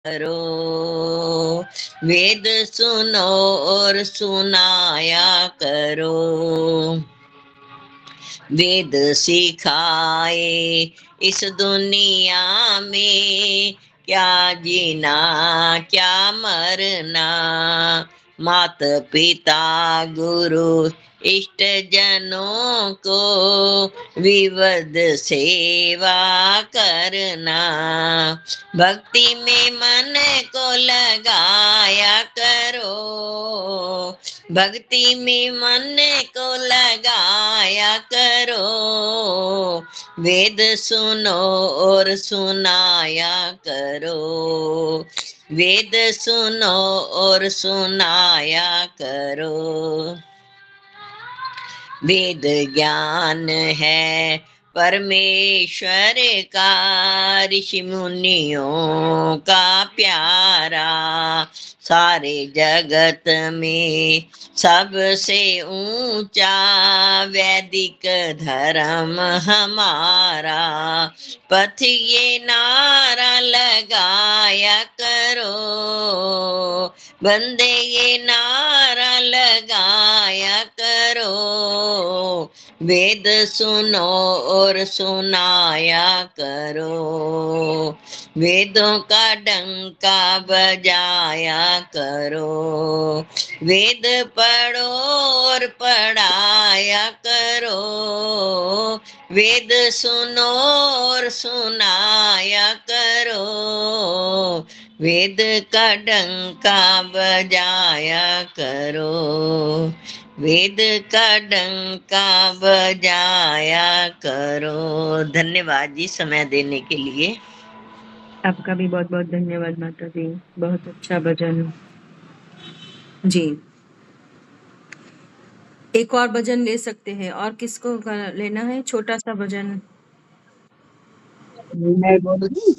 करो, वेद सुनो और सुनाया करो। वेद सिखाए इस दुनिया में, क्या जीना क्या मरना। मात पिता गुरु इष्ट जनों को विवद सेवा करना। भक्ति में मन को लगाया करो, भक्ति में मन को लगाया करो। वेद सुनो और सुनाया करो, वेद सुनो और सुनाया करो। वेद ज्ञान है परमेश्वर का, ऋषि मुनियों का प्यारा। सारे जगत में सबसे ऊंचा वैदिक धर्म हमारा। पथ ये नारा लगाया करो, बंदे ये नारा लगाया करो। वेद सुनो और सुनाया करो, वेदों का डंका बजाया करो। वेद पढ़ो और पढ़ाया करो, वेद सुनो और सुनाया करो। वेद का डंका बजाया करो, वेद का डंका बजाया करो। धन्यवाद जी समय देने के लिए। आपका भी बहुत बहुत धन्यवाद माता जी, बहुत अच्छा भजन जी। एक और भजन ले सकते हैं, और किसको लेना है? छोटा सा भजन। मैं बोलूं?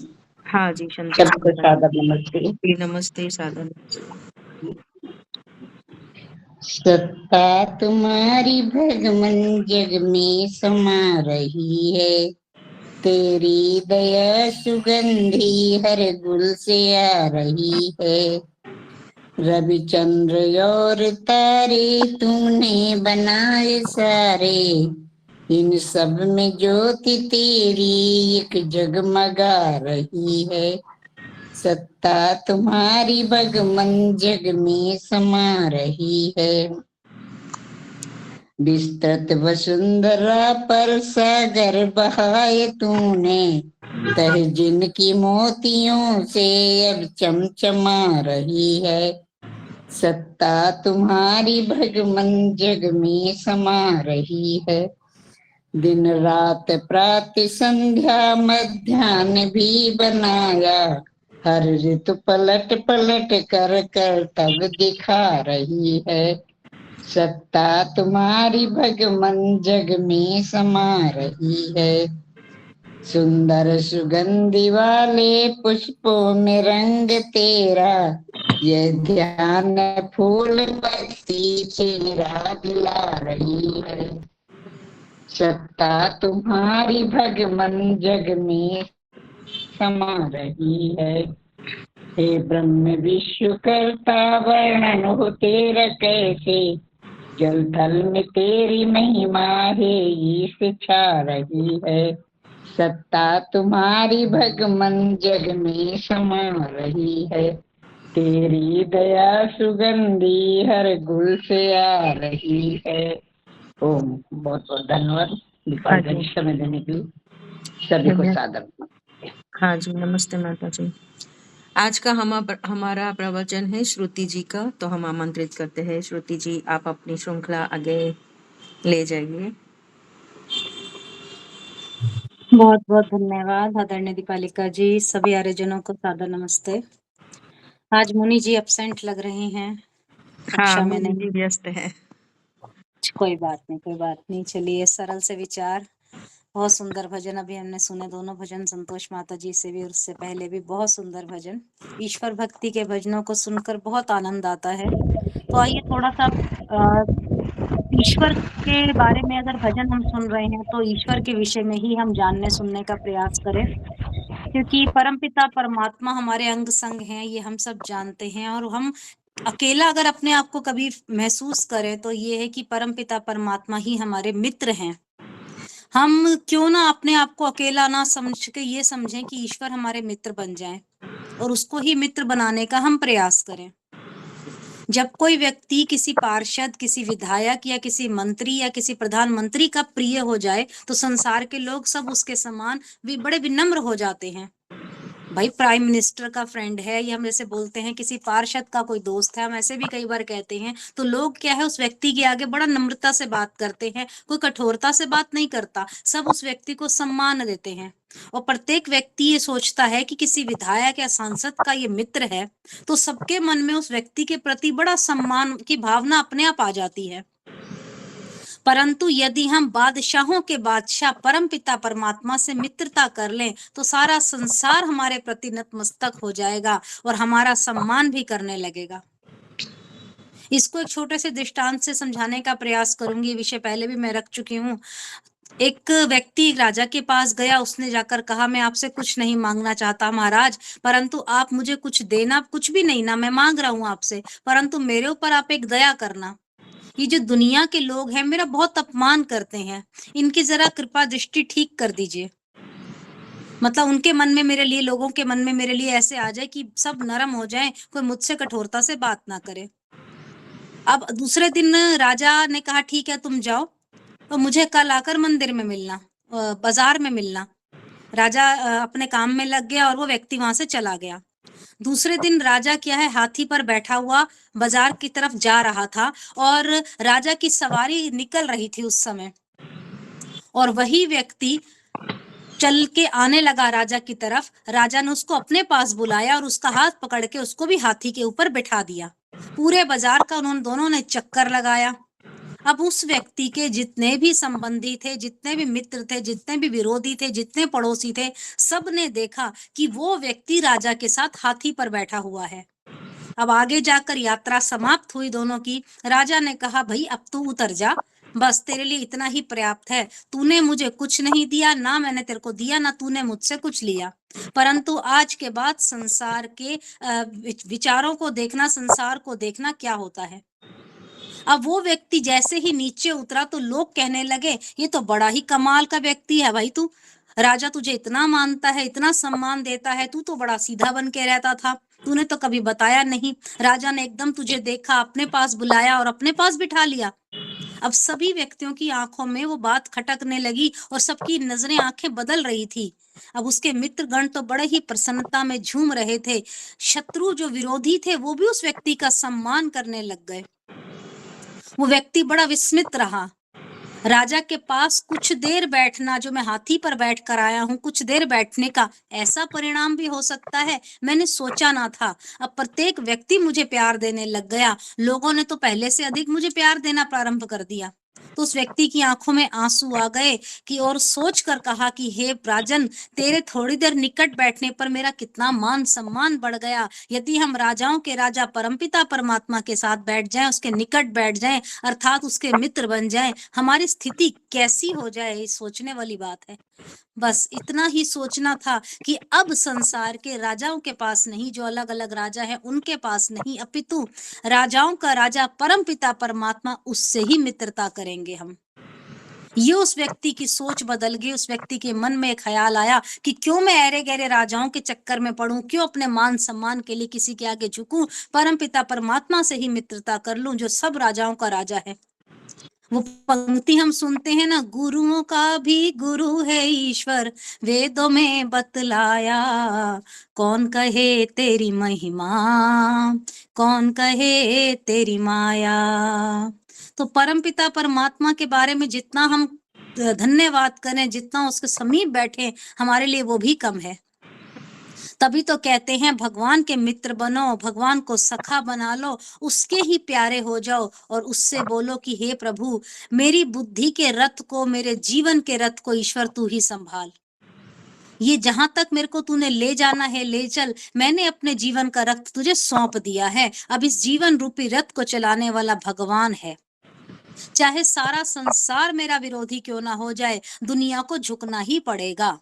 हाँ जी, संतोष सबको माता सादर नमस्ते। जी, नमस्ते साधन। सत्ता तुम्हारी भगवन जग में समा रही है, तेरी दया सुगंधी हर गुल से आ रही है। रविचंद्र और तारे तूने बनाए सारे, इन सब में ज्योति तेरी एक जगमगा रही है। सत्ता तुम्हारी भगवन जग में समा रही है। विस्तृत वसुंधरा पर सागर बहाए तूने, तह जिनकी मोतियों से अब चमचमा रही है। सत्ता तुम्हारी भगवन जग में समा रही है। दिन रात प्रातः संध्या मध्याह्न भी बनाया, हर ऋतु पलट पलट कर कर तब दिखा रही है। सत्ता तुम्हारी भगवन जग में समा रही है। सुंदर सुगंधि वाले पुष्पों में रंग तेरा, ये ध्यान फूल बत्ती चेहरा दिला रही है। सत्ता तुम्हारी भगवन जग में समा रही है। हे ब्रह्म विश्व कर्ता वर्णन हो तेरा कैसे, जल थल में तेरी महिमा है ईश छा रही है। सत्ता तुम्हारी भगवन जग में समा रही है, तेरी दया सुगंधी हर गुल से आ रही है। ओम बहुत बहुत धन्यवाद दीपाल जी समय देने के लिए, सभी को सादर। हाँ जी, नमस्ते माता जी। आज का हमारा प्रवचन है श्रुति जी का, तो हम आमंत्रित करते हैं श्रुति जी, आप अपनी श्रृंखला आगे ले जाइए। बहुत बहुत धन्यवाद आदरणीय दीपालिका जी, सभी आर्यजनों को सादर नमस्ते। आज मुनि जी एब्सेंट लग रही हैं, कक्षा में नहीं। व्यस्त है। कोई बात नहीं, कोई बात नहीं। चलिए, सरल से विचार, बहुत सुंदर भजन अभी हमने सुने, दोनों भजन संतोष माता जी से भी और उससे पहले भी बहुत सुंदर भजन। ईश्वर भक्ति के भजनों को सुनकर बहुत आनंद आता है। तो आइए थोड़ा सा ईश्वर के बारे में अगर भजन हम सुन रहे हैं तो ईश्वर के विषय में ही हम जानने सुनने का प्रयास करें। क्योंकि परमपिता परमात्मा हमारे अंग संग हैं, ये हम सब जानते हैं। और हम अकेला अगर अपने आप को कभी महसूस करें तो ये है कि परमपिता परमात्मा ही हमारे मित्र हैं। हम क्यों ना अपने आप को अकेला ना समझ के ये समझें कि ईश्वर हमारे मित्र बन जाएं और उसको ही मित्र बनाने का हम प्रयास करें। जब कोई व्यक्ति किसी पार्षद, किसी विधायक या किसी मंत्री या किसी प्रधानमंत्री का प्रिय हो जाए तो संसार के लोग सब उसके समान भी बड़े विनम्र हो जाते हैं। भाई प्राइम मिनिस्टर का फ्रेंड है, या हम जैसे बोलते हैं किसी पार्षद का कोई दोस्त है, हम ऐसे भी कई बार कहते हैं, तो लोग क्या है उस व्यक्ति के आगे बड़ा नम्रता से बात करते हैं, कोई कठोरता से बात नहीं करता, सब उस व्यक्ति को सम्मान देते हैं। और प्रत्येक व्यक्ति ये सोचता है कि किसी विधायक या सांसद का ये मित्र है तो सबके मन में उस व्यक्ति के प्रति बड़ा सम्मान की भावना अपने आप आ जाती है। परंतु यदि हम बादशाहों के बादशाह परमपिता परमात्मा से मित्रता कर लें तो सारा संसार हमारे प्रति नतमस्तक हो जाएगा और हमारा सम्मान भी करने लगेगा। इसको एक छोटे से दृष्टांत से समझाने का प्रयास करूंगी। ये विषय पहले भी मैं रख चुकी हूँ। एक व्यक्ति राजा के पास गया, उसने जाकर कहा मैं आपसे कुछ नहीं मांगना चाहता महाराज, परंतु आप मुझे कुछ देना, कुछ भी नहीं ना मैं मांग रहा हूँ आपसे, परंतु मेरे ऊपर आप एक दया करना। ये जो दुनिया के लोग हैं मेरा बहुत अपमान करते हैं, इनकी जरा कृपा दृष्टि ठीक कर दीजिए। मतलब उनके मन में मेरे लिए, लोगों के मन में मेरे लिए ऐसे आ जाए कि सब नरम हो जाए, कोई मुझसे कठोरता से बात ना करे। अब दूसरे दिन राजा ने कहा ठीक है तुम जाओ, तो मुझे कल आकर मंदिर में मिलना, बाजार में मिलना। राजा अपने काम में लग गया और वो व्यक्ति वहां से चला गया। दूसरे दिन राजा क्या है हाथी पर बैठा हुआ बाजार की तरफ जा रहा था और राजा की सवारी निकल रही थी उस समय, और वही व्यक्ति चल के आने लगा राजा की तरफ। राजा ने उसको अपने पास बुलाया और उसका हाथ पकड़ के उसको भी हाथी के ऊपर बिठा दिया। पूरे बाजार का उन्होंने दोनों ने चक्कर लगाया। अब उस व्यक्ति के जितने भी संबंधी थे, जितने भी मित्र थे, जितने भी विरोधी थे, जितने पड़ोसी थे, सब ने देखा कि वो व्यक्ति राजा के साथ हाथी पर बैठा हुआ है। अब आगे जाकर यात्रा समाप्त हुई दोनों की। राजा ने कहा भाई अब तू उतर जा, बस तेरे लिए इतना ही पर्याप्त है। तूने मुझे कुछ नहीं दिया, ना मैंने तेरे को दिया, ना तूने मुझसे कुछ लिया, परंतु आज के बाद संसार के विचारों को देखना, संसार को देखना क्या होता है। अब वो व्यक्ति जैसे ही नीचे उतरा तो लोग कहने लगे ये तो बड़ा ही कमाल का व्यक्ति है भाई, तू राजा तुझे इतना मानता है, इतना सम्मान देता है, तू तो बड़ा सीधा बन के रहता था, तूने तो कभी बताया नहीं। राजा ने एकदम तुझे देखा, अपने पास बुलाया और अपने पास बिठा लिया। अब सभी व्यक्तियों की आंखों में वो बात खटकने लगी और सबकी नजरें, आंखें बदल रही थी। अब उसके मित्रगण तो बड़े ही प्रसन्नता में झूम रहे थे, शत्रु जो विरोधी थे वो भी उस व्यक्ति का सम्मान करने लग गए। वो व्यक्ति बड़ा विस्मित रहा। राजा के पास कुछ देर बैठना, जो मैं हाथी पर बैठ कर आया हूँ, कुछ देर बैठने का ऐसा परिणाम भी हो सकता है, मैंने सोचा ना था। अब प्रत्येक व्यक्ति मुझे प्यार देने लग गया, लोगों ने तो पहले से अधिक मुझे प्यार देना प्रारंभ कर दिया। तो उस व्यक्ति की आंखों में आंसू आ गए कि, और सोच कर कहा कि हे राजन, तेरे थोड़ी देर निकट बैठने पर मेरा कितना मान सम्मान बढ़ गया। यदि हम राजाओं के राजा परमपिता परमात्मा के साथ बैठ जाएं, उसके निकट बैठ जाएं, अर्थात उसके मित्र बन जाएं, हमारी स्थिति कैसी हो जाए, ये सोचने वाली बात है। बस इतना ही सोचना था कि अब संसार के राजाओं के पास नहीं, जो अलग अलग राजा है उनके पास नहीं, अपितु राजाओं का राजा परमपिता परमात्मा, उससे ही मित्रता करेंगे हम। ये उस व्यक्ति की सोच बदल गई। उस व्यक्ति के मन में एक ख्याल आया कि क्यों मैं अरे गहरे राजाओं के चक्कर में पड़ूं, क्यों अपने मान सम्मान के लिए किसी के आगे झुकूं, परमपिता परमात्मा से ही मित्रता कर लूं जो सब राजाओं का राजा है। वो पंक्ति हम सुनते हैं ना, गुरुओं का भी गुरु है ईश्वर, वेदों में बतलाया, कौन कहे तेरी महिमा, कौन कहे तेरी माया। तो परमपिता परमात्मा के बारे में जितना हम धन्यवाद करें, जितना उसके समीप बैठे, हमारे लिए वो भी कम है। तभी तो कहते हैं भगवान के मित्र बनो, भगवान को सखा बना लो, उसके ही प्यारे हो जाओ और उससे बोलो कि हे प्रभु, मेरी बुद्धि के रथ को, मेरे जीवन के रथ को ईश्वर तू ही संभाल। ये जहां तक मेरे को तूने ले जाना है ले चल, मैंने अपने जीवन का रथ तुझे सौंप दिया है। अब इस जीवन रूपी रथ को चलाने वाला भगवान है। चाहे सारा संसार मेरा विरोधी क्यों ना हो जाए, दुनिया को झुकना ही पड़ेगा।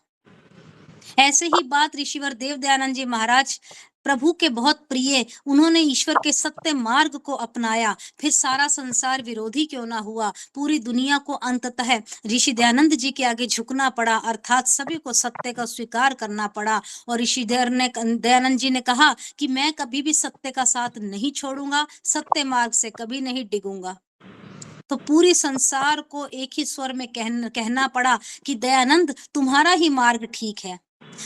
ऐसे ही बात ऋषिवर देव दयानंद जी महाराज प्रभु के बहुत प्रिय, उन्होंने ईश्वर के सत्य मार्ग को अपनाया, फिर सारा संसार विरोधी क्यों ना हुआ, पूरी दुनिया को अंततः ऋषि दयानंद जी के आगे झुकना पड़ा, अर्थात सभी को सत्य का स्वीकार करना पड़ा। और ऋषि दयानंद जी ने कहा कि मैं कभी भी सत्य का साथ नहीं छोड़ूंगा, सत्य मार्ग से कभी नहीं डिगूंगा। तो पूरी संसार को एक ही स्वर में कहना पड़ा कि दयानंद तुम्हारा ही मार्ग ठीक है।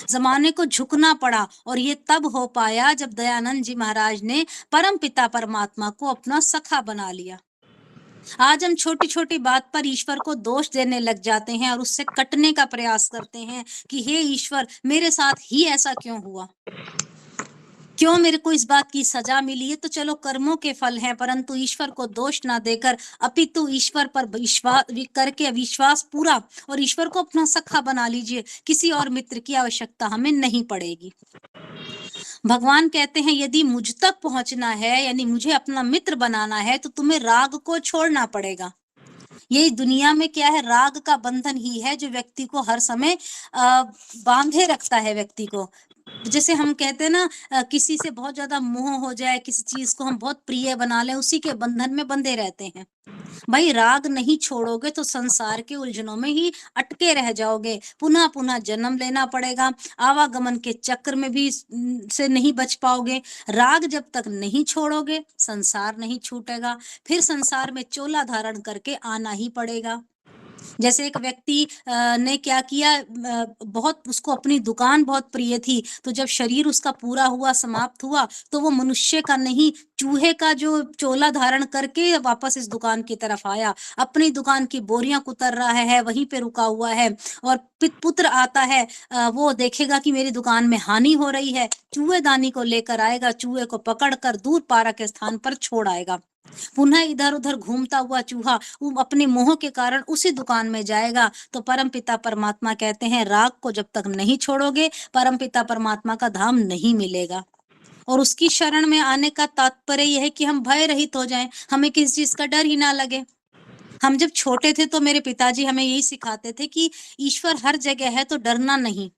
जमाने को झुकना पड़ा और ये तब हो पाया जब दयानंद जी महाराज ने परम पिता परमात्मा को अपना सखा बना लिया। आज हम छोटी छोटी बात पर ईश्वर को दोष देने लग जाते हैं और उससे कटने का प्रयास करते हैं कि हे ईश्वर, मेरे साथ ही ऐसा क्यों हुआ, क्यों मेरे को इस बात की सजा मिली है। तो चलो कर्मों के फल हैं, परंतु ईश्वर को दोष ना देकर अपितु ईश्वर पर विश्वास करके विश्वास पूरा और ईश्वर को अपना सखा बना लीजिए। किसी और मित्र की आवश्यकता हमें नहीं पड़ेगी। भगवान कहते हैं यदि मुझ तक पहुंचना है, यानी मुझे अपना मित्र बनाना है, तो तुम्हें राग को छोड़ना पड़ेगा। यही दुनिया में क्या है, राग का बंधन ही है जो व्यक्ति को हर समय बांधे रखता है व्यक्ति को। जैसे हम कहते हैं ना, किसी से बहुत ज्यादा मोह हो जाए, किसी चीज को हम बहुत प्रिय बना लें, उसी के बंधन में बंधे रहते हैं। भाई राग नहीं छोड़ोगे तो संसार के उलझनों में ही अटके रह जाओगे, पुनः पुनः जन्म लेना पड़ेगा, आवागमन के चक्र में भी से नहीं बच पाओगे। राग जब तक नहीं छोड़ोगे संसार नहीं छूटेगा, फिर संसार में चोला धारण करके आना ही पड़ेगा। जैसे एक व्यक्ति ने क्या किया, बहुत उसको अपनी दुकान बहुत प्रिय थी, तो जब शरीर उसका पूरा हुआ, समाप्त हुआ, तो वो मनुष्य का नहीं चूहे का जो चोला धारण करके वापस इस दुकान की तरफ आया, अपनी दुकान की बोरियां कुतर रहा है, वहीं पे रुका हुआ है। और पुत्र आता है, वो देखेगा कि मेरी दुकान में हानि हो रही है, चूहेदानी को लेकर आएगा, चूहे को पकड़कर दूर पारा के स्थान पर छोड़ आएगा। पुनः इधर उधर घूमता हुआ चूहा वो अपने मोह के कारण उसी दुकान में जाएगा। तो परम पिता परमात्मा कहते हैं राग को जब तक नहीं छोड़ोगे परम पिता परमात्मा का धाम नहीं मिलेगा। और उसकी शरण में आने का तात्पर्य यह है कि हम भय रहित हो जाएं, हमें किसी चीज का डर ही ना लगे। हम जब छोटे थे तो मेरे पिताजी हमें यही सिखाते थे कि ईश्वर हर जगह है तो डरना नहीं,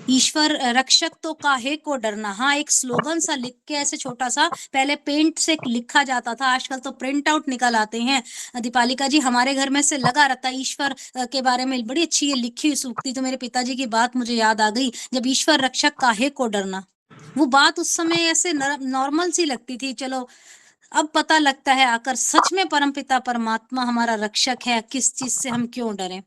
ईश्वर रक्षक तो काहे को डरना। हाँ, एक स्लोगन सा लिख के ऐसे छोटा सा पहले पेंट से लिखा जाता था, आजकल तो प्रिंट आउट निकल आते हैं। दीपालिका जी हमारे घर में से लगा रहता है ईश्वर के बारे में बड़ी अच्छी ये लिखी हुई सूक्ति। तो मेरे पिताजी की बात मुझे याद आ गई, जब ईश्वर रक्षक काहे को डरना, वो बात उस समय ऐसे नॉर्मल सी लगती थी। चलो अब पता लगता है आकर सच में परमपिता परमात्मा हमारा रक्षक है, किस चीज से हम क्यों डरें।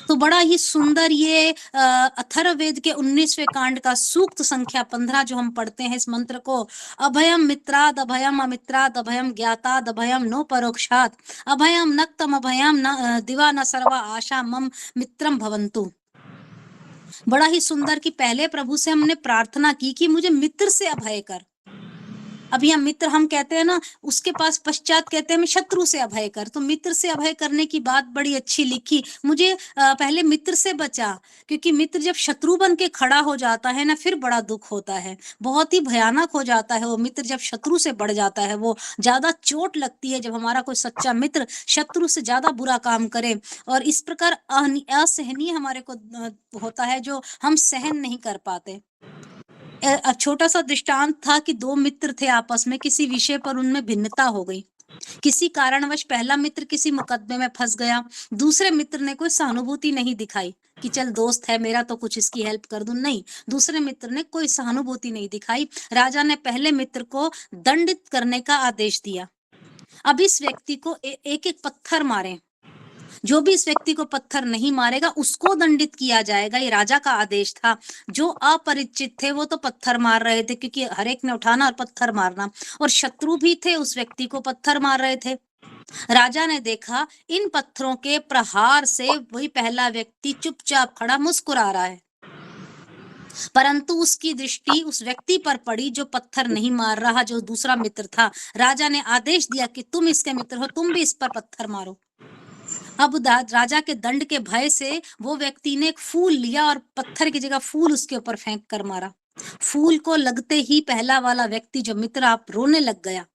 तो बड़ा ही सुंदर ये अथर्ववेद के 19वें कांड का सूक्त संख्या 15 जो हम पढ़ते हैं इस मंत्र को, अभयम मित्राद अभयम अमित्राद अभयम ज्ञाताद अभयम नो परोक्षात अभयम नक्तम अभयम न दिवा न सर्वा आशा मम मित्रम भवन्तु। बड़ा ही सुंदर कि पहले प्रभु से हमने प्रार्थना की कि मुझे मित्र से अभय कर। अब यहाँ मित्र हम कहते हैं ना, उसके पास पश्चात कहते हैं मैं शत्रु से अभय कर। तो मित्र से अभय करने की बात बड़ी अच्छी लिखी, मुझे पहले मित्र से बचा, क्योंकि मित्र जब शत्रु बन के खड़ा हो जाता है ना फिर बड़ा दुख होता है, बहुत ही भयानक हो जाता है वो मित्र जब शत्रु से बढ़ जाता है। वो ज्यादा चोट लगती है जब हमारा कोई सच्चा मित्र शत्रु से ज्यादा बुरा काम करे, और इस प्रकार असहनीय हमारे को होता है जो हम सहन नहीं कर पाते। छोटा सा दृष्टांत था कि दो मित्र थे आपस में, किसी विषय पर उनमें भिन्नता हो गई, किसी कारणवश पहला मित्र किसी मुकदमे में फंस गया, दूसरे मित्र ने कोई सहानुभूति नहीं दिखाई कि चल दोस्त है मेरा तो कुछ इसकी हेल्प कर दूं, नहीं, दूसरे मित्र ने कोई सहानुभूति नहीं दिखाई। राजा ने पहले मित्र को दंडित करने का आदेश दिया। अब इस व्यक्ति को एक एक पत्थर मारे, जो भी इस व्यक्ति को पत्थर नहीं मारेगा उसको दंडित किया जाएगा, ये राजा का आदेश था। जो अपरिचित थे वो तो पत्थर मार रहे थे, क्योंकि हर एक ने उठाना और पत्थर मारना, और शत्रु भी थे उस व्यक्ति को पत्थर मार रहे थे। राजा ने देखा इन पत्थरों के प्रहार से वही पहला व्यक्ति चुपचाप खड़ा मुस्कुरा रहा है, परंतु उसकी दृष्टि उस व्यक्ति पर पड़ी जो पत्थर नहीं मार रहा, जो दूसरा मित्र था। राजा ने आदेश दिया कि तुम इसके मित्र हो, तुम भी इस पर पत्थर मारो। अब राजा के दंड के भय से वो व्यक्ति ने एक फूल लिया और पत्थर की जगह फूल उसके ऊपर फेंक कर मारा। फूल को लगते ही पहला वाला व्यक्ति जो मित्र आप रोने लग गया,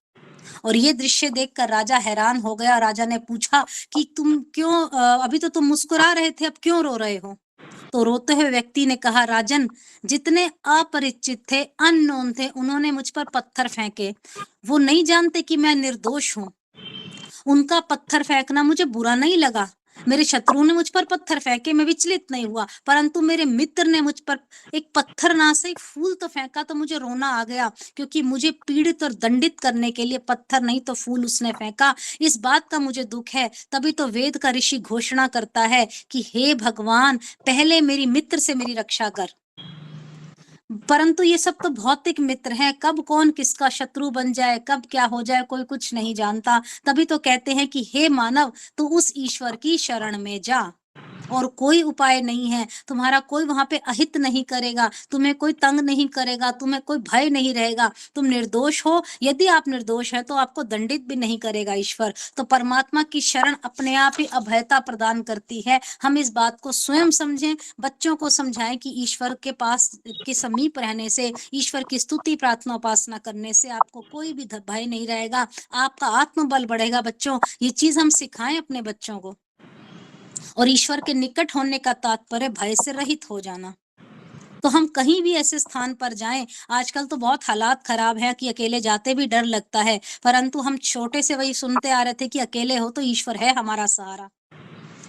और ये दृश्य देखकर राजा हैरान हो गया। राजा ने पूछा कि तुम क्यों, अभी तो तुम मुस्कुरा रहे थे, अब क्यों रो रहे हो। तो रोते हुए व्यक्ति ने कहा, राजन, जितने अपरिचित थे, अननोन थे, उन्होंने मुझ पर पत्थर फेंके। वो नहीं जानते कि मैं निर्दोष हूँ। उनका पत्थर फेंकना मुझे बुरा नहीं लगा। मेरे शत्रु ने मुझ पर पत्थर फेंके, मैं विचलित नहीं हुआ, परंतु मेरे मित्र ने मुझ पर एक पत्थर ना से एक फूल तो फेंका तो मुझे रोना आ गया, क्योंकि मुझे पीड़ित और दंडित करने के लिए पत्थर नहीं तो फूल उसने फेंका। इस बात का मुझे दुख है। तभी तो वेद का ऋषि घोषणा करता है कि हे भगवान, पहले मेरी मित्र से मेरी रक्षा कर। परंतु ये सब तो भौतिक मित्र हैं, कब कौन किसका शत्रु बन जाए, कब क्या हो जाए, कोई कुछ नहीं जानता। तभी तो कहते हैं कि हे मानव, तू उस ईश्वर की शरण में जा, और कोई उपाय नहीं है। तुम्हारा कोई वहां पे अहित नहीं करेगा, तुम्हें कोई तंग नहीं करेगा, तुम्हें कोई भय नहीं रहेगा। तुम निर्दोष हो, यदि आप निर्दोष हैं तो आपको दंडित भी नहीं करेगा ईश्वर। तो परमात्मा की शरण अपने आप ही अभयता प्रदान करती है। हम इस बात को स्वयं समझें, बच्चों को समझाएं कि ईश्वर के पास के समीप रहने से, ईश्वर की स्तुति प्रार्थना उपासना करने से आपको कोई भी भय नहीं रहेगा, आपका आत्मबल बढ़ेगा। बच्चों, ये चीज हम सिखाएं अपने बच्चों को। और ईश्वर के निकट होने का तात्पर्य भय से रहित हो जाना। तो हम कहीं भी ऐसे स्थान पर जाएं, आजकल तो बहुत हालात खराब है कि अकेले जाते भी डर लगता है, परंतु हम छोटे से वही सुनते आ रहे थे कि अकेले हो तो ईश्वर है हमारा सहारा।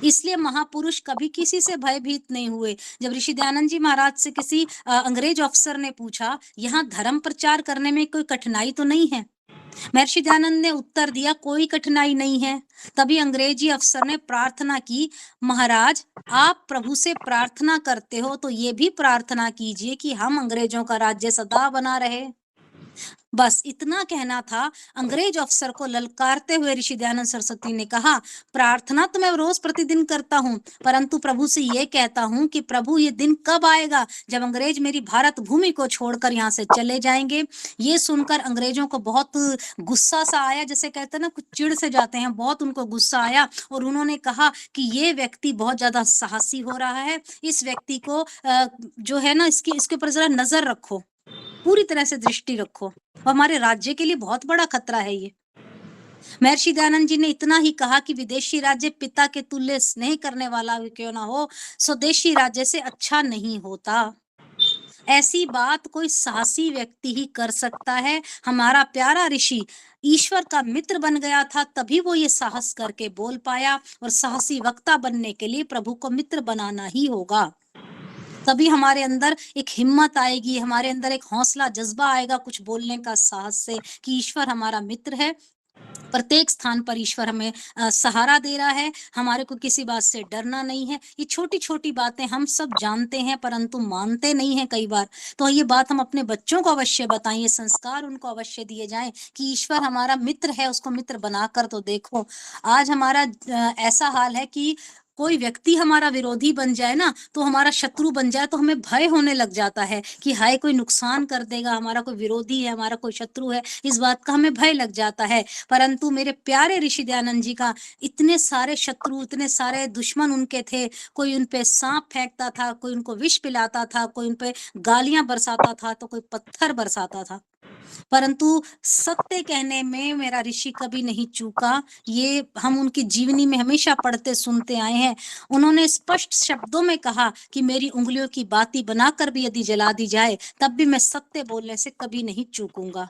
इसलिए महापुरुष कभी किसी से भयभीत नहीं हुए। जब ऋषि दयानंद जी महाराज से किसी अंग्रेज अफसर ने पूछा, यहाँ धर्म प्रचार करने में कोई कठिनाई तो नहीं है? महर्षि दयानंद ने उत्तर दिया, कोई कठिनाई नहीं है। तभी अंग्रेजी अफसर ने प्रार्थना की, महाराज, आप प्रभु से प्रार्थना करते हो तो ये भी प्रार्थना कीजिए कि हम अंग्रेजों का राज्य सदा बना रहे। बस इतना कहना था। अंग्रेज अफसर को ललकारते हुए ऋषि दयानंद सरस्वती ने कहा, प्रार्थना तो मैं रोज प्रतिदिन करता हूँ, परंतु प्रभु से ये कहता हूँ कि प्रभु, ये दिन कब आएगा जब अंग्रेज मेरी भारत भूमि को छोड़कर यहाँ से चले जाएंगे। ये सुनकर अंग्रेजों को बहुत गुस्सा सा आया, जैसे कहते हैं ना, कुछ चिढ़ से जाते हैं, बहुत उनको गुस्सा आया। और उन्होंने कहा कि ये व्यक्ति बहुत ज्यादा साहसी हो रहा है, इस व्यक्ति को जो है ना, इसके ऊपर जरा नजर रखो, पूरी तरह से दृष्टि रखो, हमारे राज्य के लिए बहुत बड़ा खतरा है ये। महर्षि दयानंद जी ने इतना ही कहा कि विदेशी राज्य पिता के तुल्य स्नेह करने वाला क्यों ना हो, स्वदेशी राज्य से अच्छा नहीं होता। ऐसी बात कोई साहसी व्यक्ति ही कर सकता है। हमारा प्यारा ऋषि ईश्वर का मित्र बन गया था, तभी वो ये साहस करके बोल पाया। और साहसी वक्ता बनने के लिए प्रभु को मित्र बनाना ही होगा। तभी हमारे अंदर एक हिम्मत आएगी, हमारे अंदर एक हौसला जज्बा आएगा कुछ बोलने का साहस से, कि ईश्वर हमारा मित्र है। प्रत्येक स्थान पर ईश्वर हमें सहारा दे रहा है, हमारे को किसी बात से डरना नहीं है। ये छोटी छोटी बातें हम सब जानते हैं, परंतु मानते नहीं हैं कई बार। तो ये बात हम अपने बच्चों को अवश्य बताएं, ये संस्कार उनको अवश्य दिए जाएं कि ईश्वर हमारा मित्र है, उसको मित्र बनाकर तो देखो। आज हमारा ऐसा हाल है कि कोई व्यक्ति हमारा विरोधी बन जाए ना, तो हमारा शत्रु बन जाए, तो हमें भय होने लग जाता है कि हाय कोई नुकसान कर देगा, हमारा कोई विरोधी है, हमारा कोई शत्रु है, इस बात का हमें भय लग जाता है। परंतु मेरे प्यारे ऋषि दयानंद जी का इतने सारे शत्रु, इतने सारे दुश्मन उनके थे। कोई उनपे सांप फेंकता था, कोई उनको विष पिलाता था, कोई उनपे गालियां बरसाता था, तो कोई पत्थर बरसाता था, परंतु सत्य कहने में मेरा ऋषि कभी नहीं चूका। ये हम उनकी जीवनी में हमेशा पढ़ते सुनते आए हैं। उन्होंने स्पष्ट शब्दों में कहा कि मेरी उंगलियों की बाती बनाकर भी यदि जला दी जाए, तब भी मैं सत्य बोलने से कभी नहीं चूकूंगा,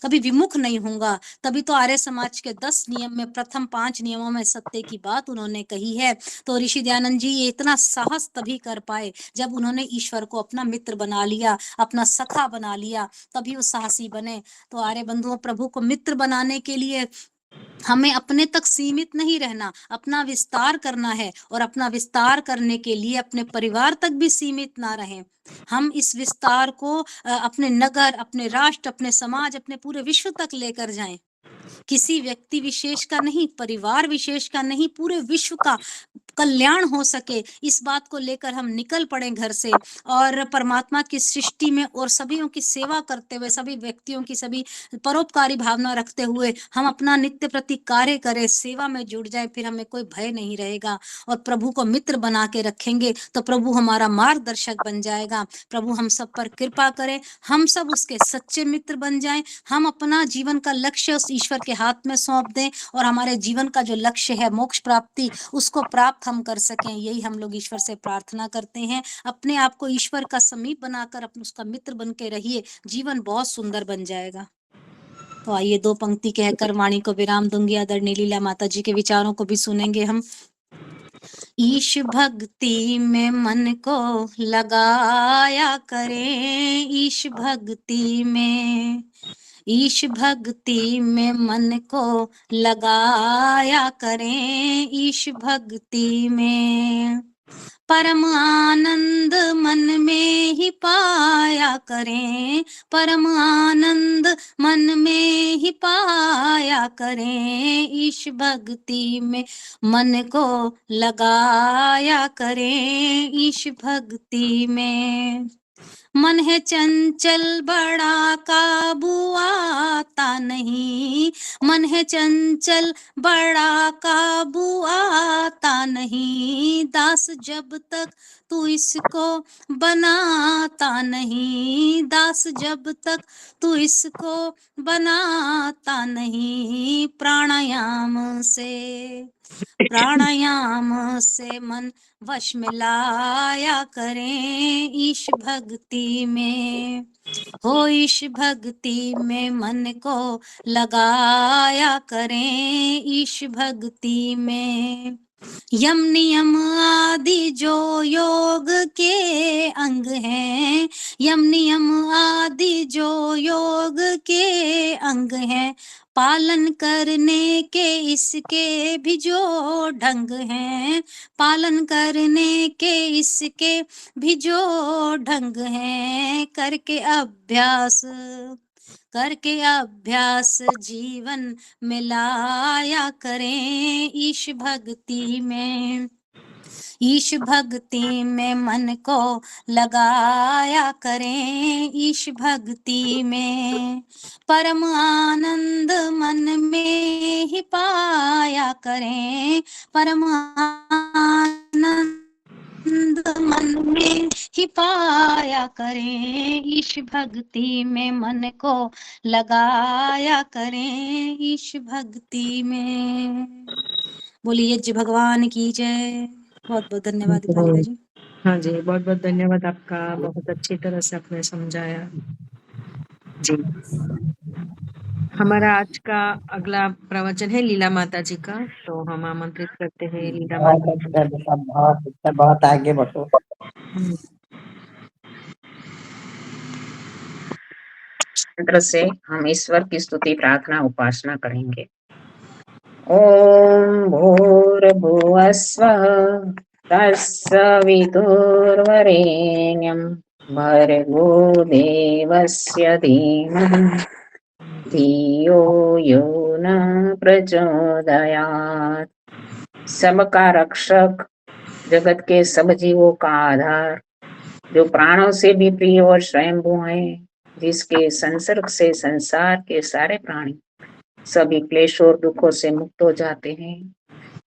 कभी विमुख नहीं होऊंगा। तभी तो आर्य समाज के 10 नियम में प्रथम 5 नियमों में सत्य की बात उन्होंने कही है। तो ऋषि दयानंद जी ये इतना साहस तभी कर पाए जब उन्होंने ईश्वर को अपना मित्र बना लिया, अपना सखा बना लिया, तभी वो साहसी बने। तो आर्य बंधुओं, प्रभु को मित्र बनाने के लिए हमें अपने तक सीमित नहीं रहना, अपना विस्तार करना है। और अपना विस्तार करने के लिए अपने परिवार तक भी सीमित ना रहें। हम इस विस्तार को अपने नगर, अपने राष्ट्र, अपने समाज, अपने पूरे विश्व तक लेकर जाएं। किसी व्यक्ति विशेष का नहीं, परिवार विशेष का नहीं, पूरे विश्व का कल्याण हो सके, इस बात को लेकर हम निकल पड़े घर से। और परमात्मा की सृष्टि में और सभी की सेवा करते हुए, सभी व्यक्तियों की सभी परोपकारी भावना रखते हुए हम अपना नित्य प्रति कार्य करें, सेवा में जुड़ जाए, फिर हमें कोई भय नहीं रहेगा। और प्रभु को मित्र बना के रखेंगे तो प्रभु हमारा मार्गदर्शक बन जाएगा। प्रभु हम सब पर कृपा करें, हम सब उसके सच्चे मित्र बन जाएं, हम अपना जीवन का लक्ष्य उस ईश्वर के हाथ में सौंप दें और हमारे जीवन का जो लक्ष्य है मोक्ष प्राप्ति, उसको प्राप्त हम कर सकें। यही हम लोग ईश्वर से प्रार्थना करते हैं। अपने आप को ईश्वर का समीप बनाकर अपने उसका मित्र बन के रहिए, जीवन बहुत सुंदर बन जाएगा। तो आइए 2 पंक्ति कहकर वाणी को विराम दूंगी। आदरणीय लीला माता जी के विचारों को भी सुनेंगे हम। ईश भक्ति में मन को लगाया करें, ईश भक्ति में, ईश भक्ति में मन को लगाया करें, ईश भक्ति में परम आनंद मन में ही पाया करें, परम आनंद मन में ही पाया करें, ईश भक्ति में मन को लगाया करें, ईश भक्ति में। मन है चंचल बड़ा काबू आता नहीं, मन है चंचल बड़ा काबू आता नहीं, दास जब तक तू इसको बनाता नहीं, दास जब तक तू इसको बनाता नहीं, प्राणायाम से मन वश में लाया करें, ईश भक्ति में हो, ईश भक्ति में मन को लगाया करें, ईश भक्ति में। यम नियम आदि जो योग के अंग हैं, यम नियम आदि जो योग के अंग हैं, पालन करने के इसके भी जो ढंग हैं, पालन करने के इसके भी जो ढंग हैं, करके अभ्यास जीवन में लाया करें, ईश भक्ति में, ईश भक्ति में मन को लगाया करें, ईश भक्ति में परम आनंद मन में ही पाया करें, परम आनंद मन में ही पाया करें, ईश भक्ति में मन को लगाया करें, ईश भक्ति में। बोलिए जी भगवान की जय। बहुत बहुत धन्यवाद दीपालिका जी। हाँ जी, बहुत बहुत धन्यवाद आपका, बहुत अच्छी तरह से आपने समझाया जी। हमारा आज का अगला प्रवचन है लीला माता जी का, तो हम आमंत्रित करते हैं लीला माता जी। बहुत अच्छा, बहुत आगे बढ़ो। मंत्र से हम ईश्वर की स्तुति प्रार्थना उपासना करेंगे। ओम भूर्भुवस्वः तत्सवितुर्वरेण्यं भर्गो देवस्य धीमहि धियो यो न प्रचोदयात्। सबका रक्षक, जगत के सब जीवों का आधार, जो प्राणों से भी प्रिय और स्वयंभू है, जिसके संसर्ग से संसार के सारे प्राणी सभी क्लेश और दुखों से मुक्त हो जाते हैं,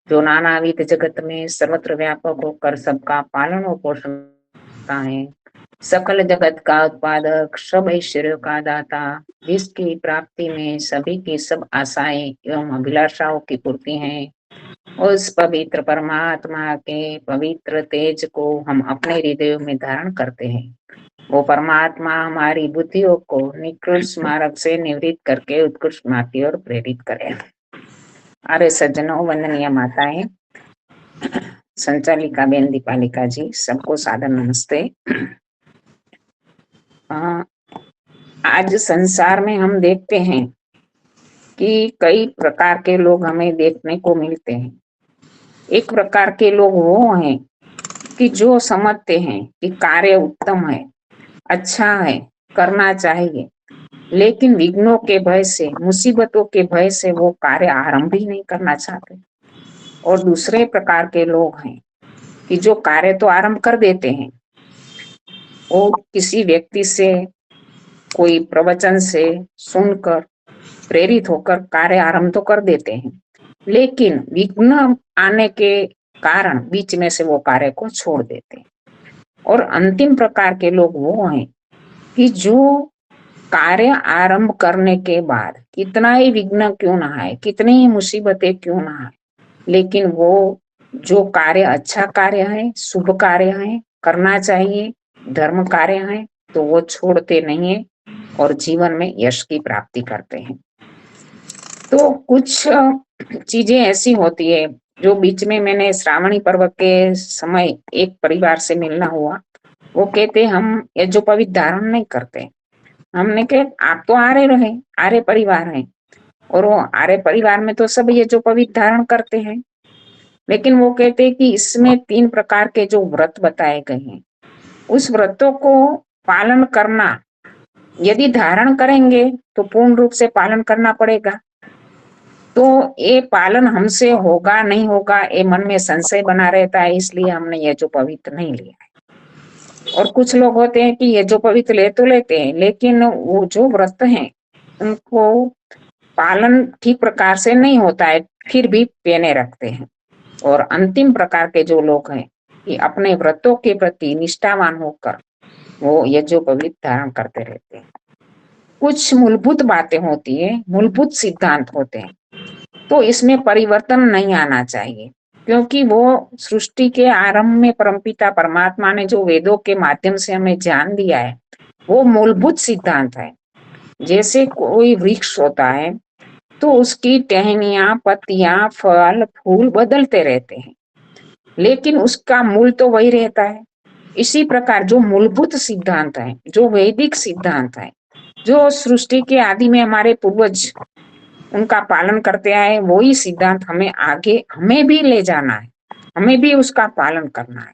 जो नानाविध जगत में सर्वत्र व्यापक होकर सबका पालन और पोषण करता है, सकल जगत का उत्पादक, सब ऐश्वर्य का दाता, जिसकी प्राप्ति में सभी की सब आशाएं एवं अभिलाषाओं की पूर्ति है, उस पवित्र परमात्मा के पवित्र तेज को हम अपने हृदयों में धारण करते हैं। वो परमात्मा हमारी बुद्धियों को निकृष्ट मार्ग से निवृत्त करके उत्कृष्ट मार्ग की ओर प्रेरित करे। अरे सज्जनों, वंदनीय माताएं, संचालिका बेन दीपालिका जी, सबको सादर नमस्ते। आज संसार में हम देखते हैं कि कई प्रकार के लोग हमें देखने को मिलते हैं। एक प्रकार के लोग वो हैं कि जो समझते हैं कि कार्य उत्तम है, अच्छा है, करना चाहिए, लेकिन विघ्नों के भय से, मुसीबतों के भय से वो कार्य आरंभ ही नहीं करना चाहते। और दूसरे प्रकार के लोग हैं कि जो कार्य तो आरंभ कर देते हैं, वो किसी व्यक्ति से, कोई प्रवचन से सुनकर प्रेरित होकर कार्य आरंभ तो कर देते हैं, लेकिन विघ्न आने के कारण बीच में से वो कार्य को छोड़ देते हैं। और अंतिम प्रकार के लोग वो हैं कि जो कार्य आरंभ करने के बाद कितना ही विघ्न क्यों ना आए, कितनी ही मुसीबतें क्यों ना आए, लेकिन वो जो कार्य अच्छा कार्य है, शुभ कार्य है, करना चाहिए, धर्म कार्य है, तो वो छोड़ते नहीं है और जीवन में यश की प्राप्ति करते हैं। तो कुछ चीजें ऐसी होती है जो बीच में मैंने श्रावणी पर्व के समय एक परिवार से मिलना हुआ। वो कहते हम यज्ञोपवीत धारण नहीं करते। हमने कहा आप तो आर्य परिवार हैं और वो आर्य परिवार में तो सब यज्ञोपवीत धारण करते हैं, लेकिन वो कहते हैं कि इसमें 3 प्रकार के जो व्रत बताए गए हैं, उस व्रतों को पालन करना, यदि धारण करेंगे तो पूर्ण रूप से पालन करना पड़ेगा। तो ये पालन हमसे होगा नहीं होगा, ये मन में संशय बना रहता है, इसलिए हमने ये जो पवित्र नहीं लिया है। और कुछ लोग होते हैं कि ये जो पवित्र ले तो लेते हैं, लेकिन वो जो व्रत हैं उनको पालन ठीक प्रकार से नहीं होता है, फिर भी पहने रखते हैं। और अंतिम प्रकार के जो लोग हैं कि अपने व्रतों के प्रति निष्ठावान होकर वो यज्ञोपवीत धारण करते रहते हैं। कुछ मूलभूत बातें होती है, मूलभूत सिद्धांत होते हैं, तो इसमें परिवर्तन नहीं आना चाहिए, क्योंकि वो सृष्टि के आरंभ में परमपिता परमात्मा ने जो वेदों के माध्यम से हमें ज्ञान दिया है, वो मूलभूत सिद्धांत है। जैसे कोई वृक्ष होता है तो उसकी टहनियां, पत्तियां, फल, फूल बदलते रहते हैं, लेकिन उसका मूल तो वही रहता है। इसी प्रकार जो मूलभूत सिद्धांत है, जो वैदिक सिद्धांत है, जो सृष्टि के आदि में हमारे पूर्वज उनका पालन करते आए, वही सिद्धांत हमें आगे हमें भी ले जाना है, हमें भी उसका पालन करना है,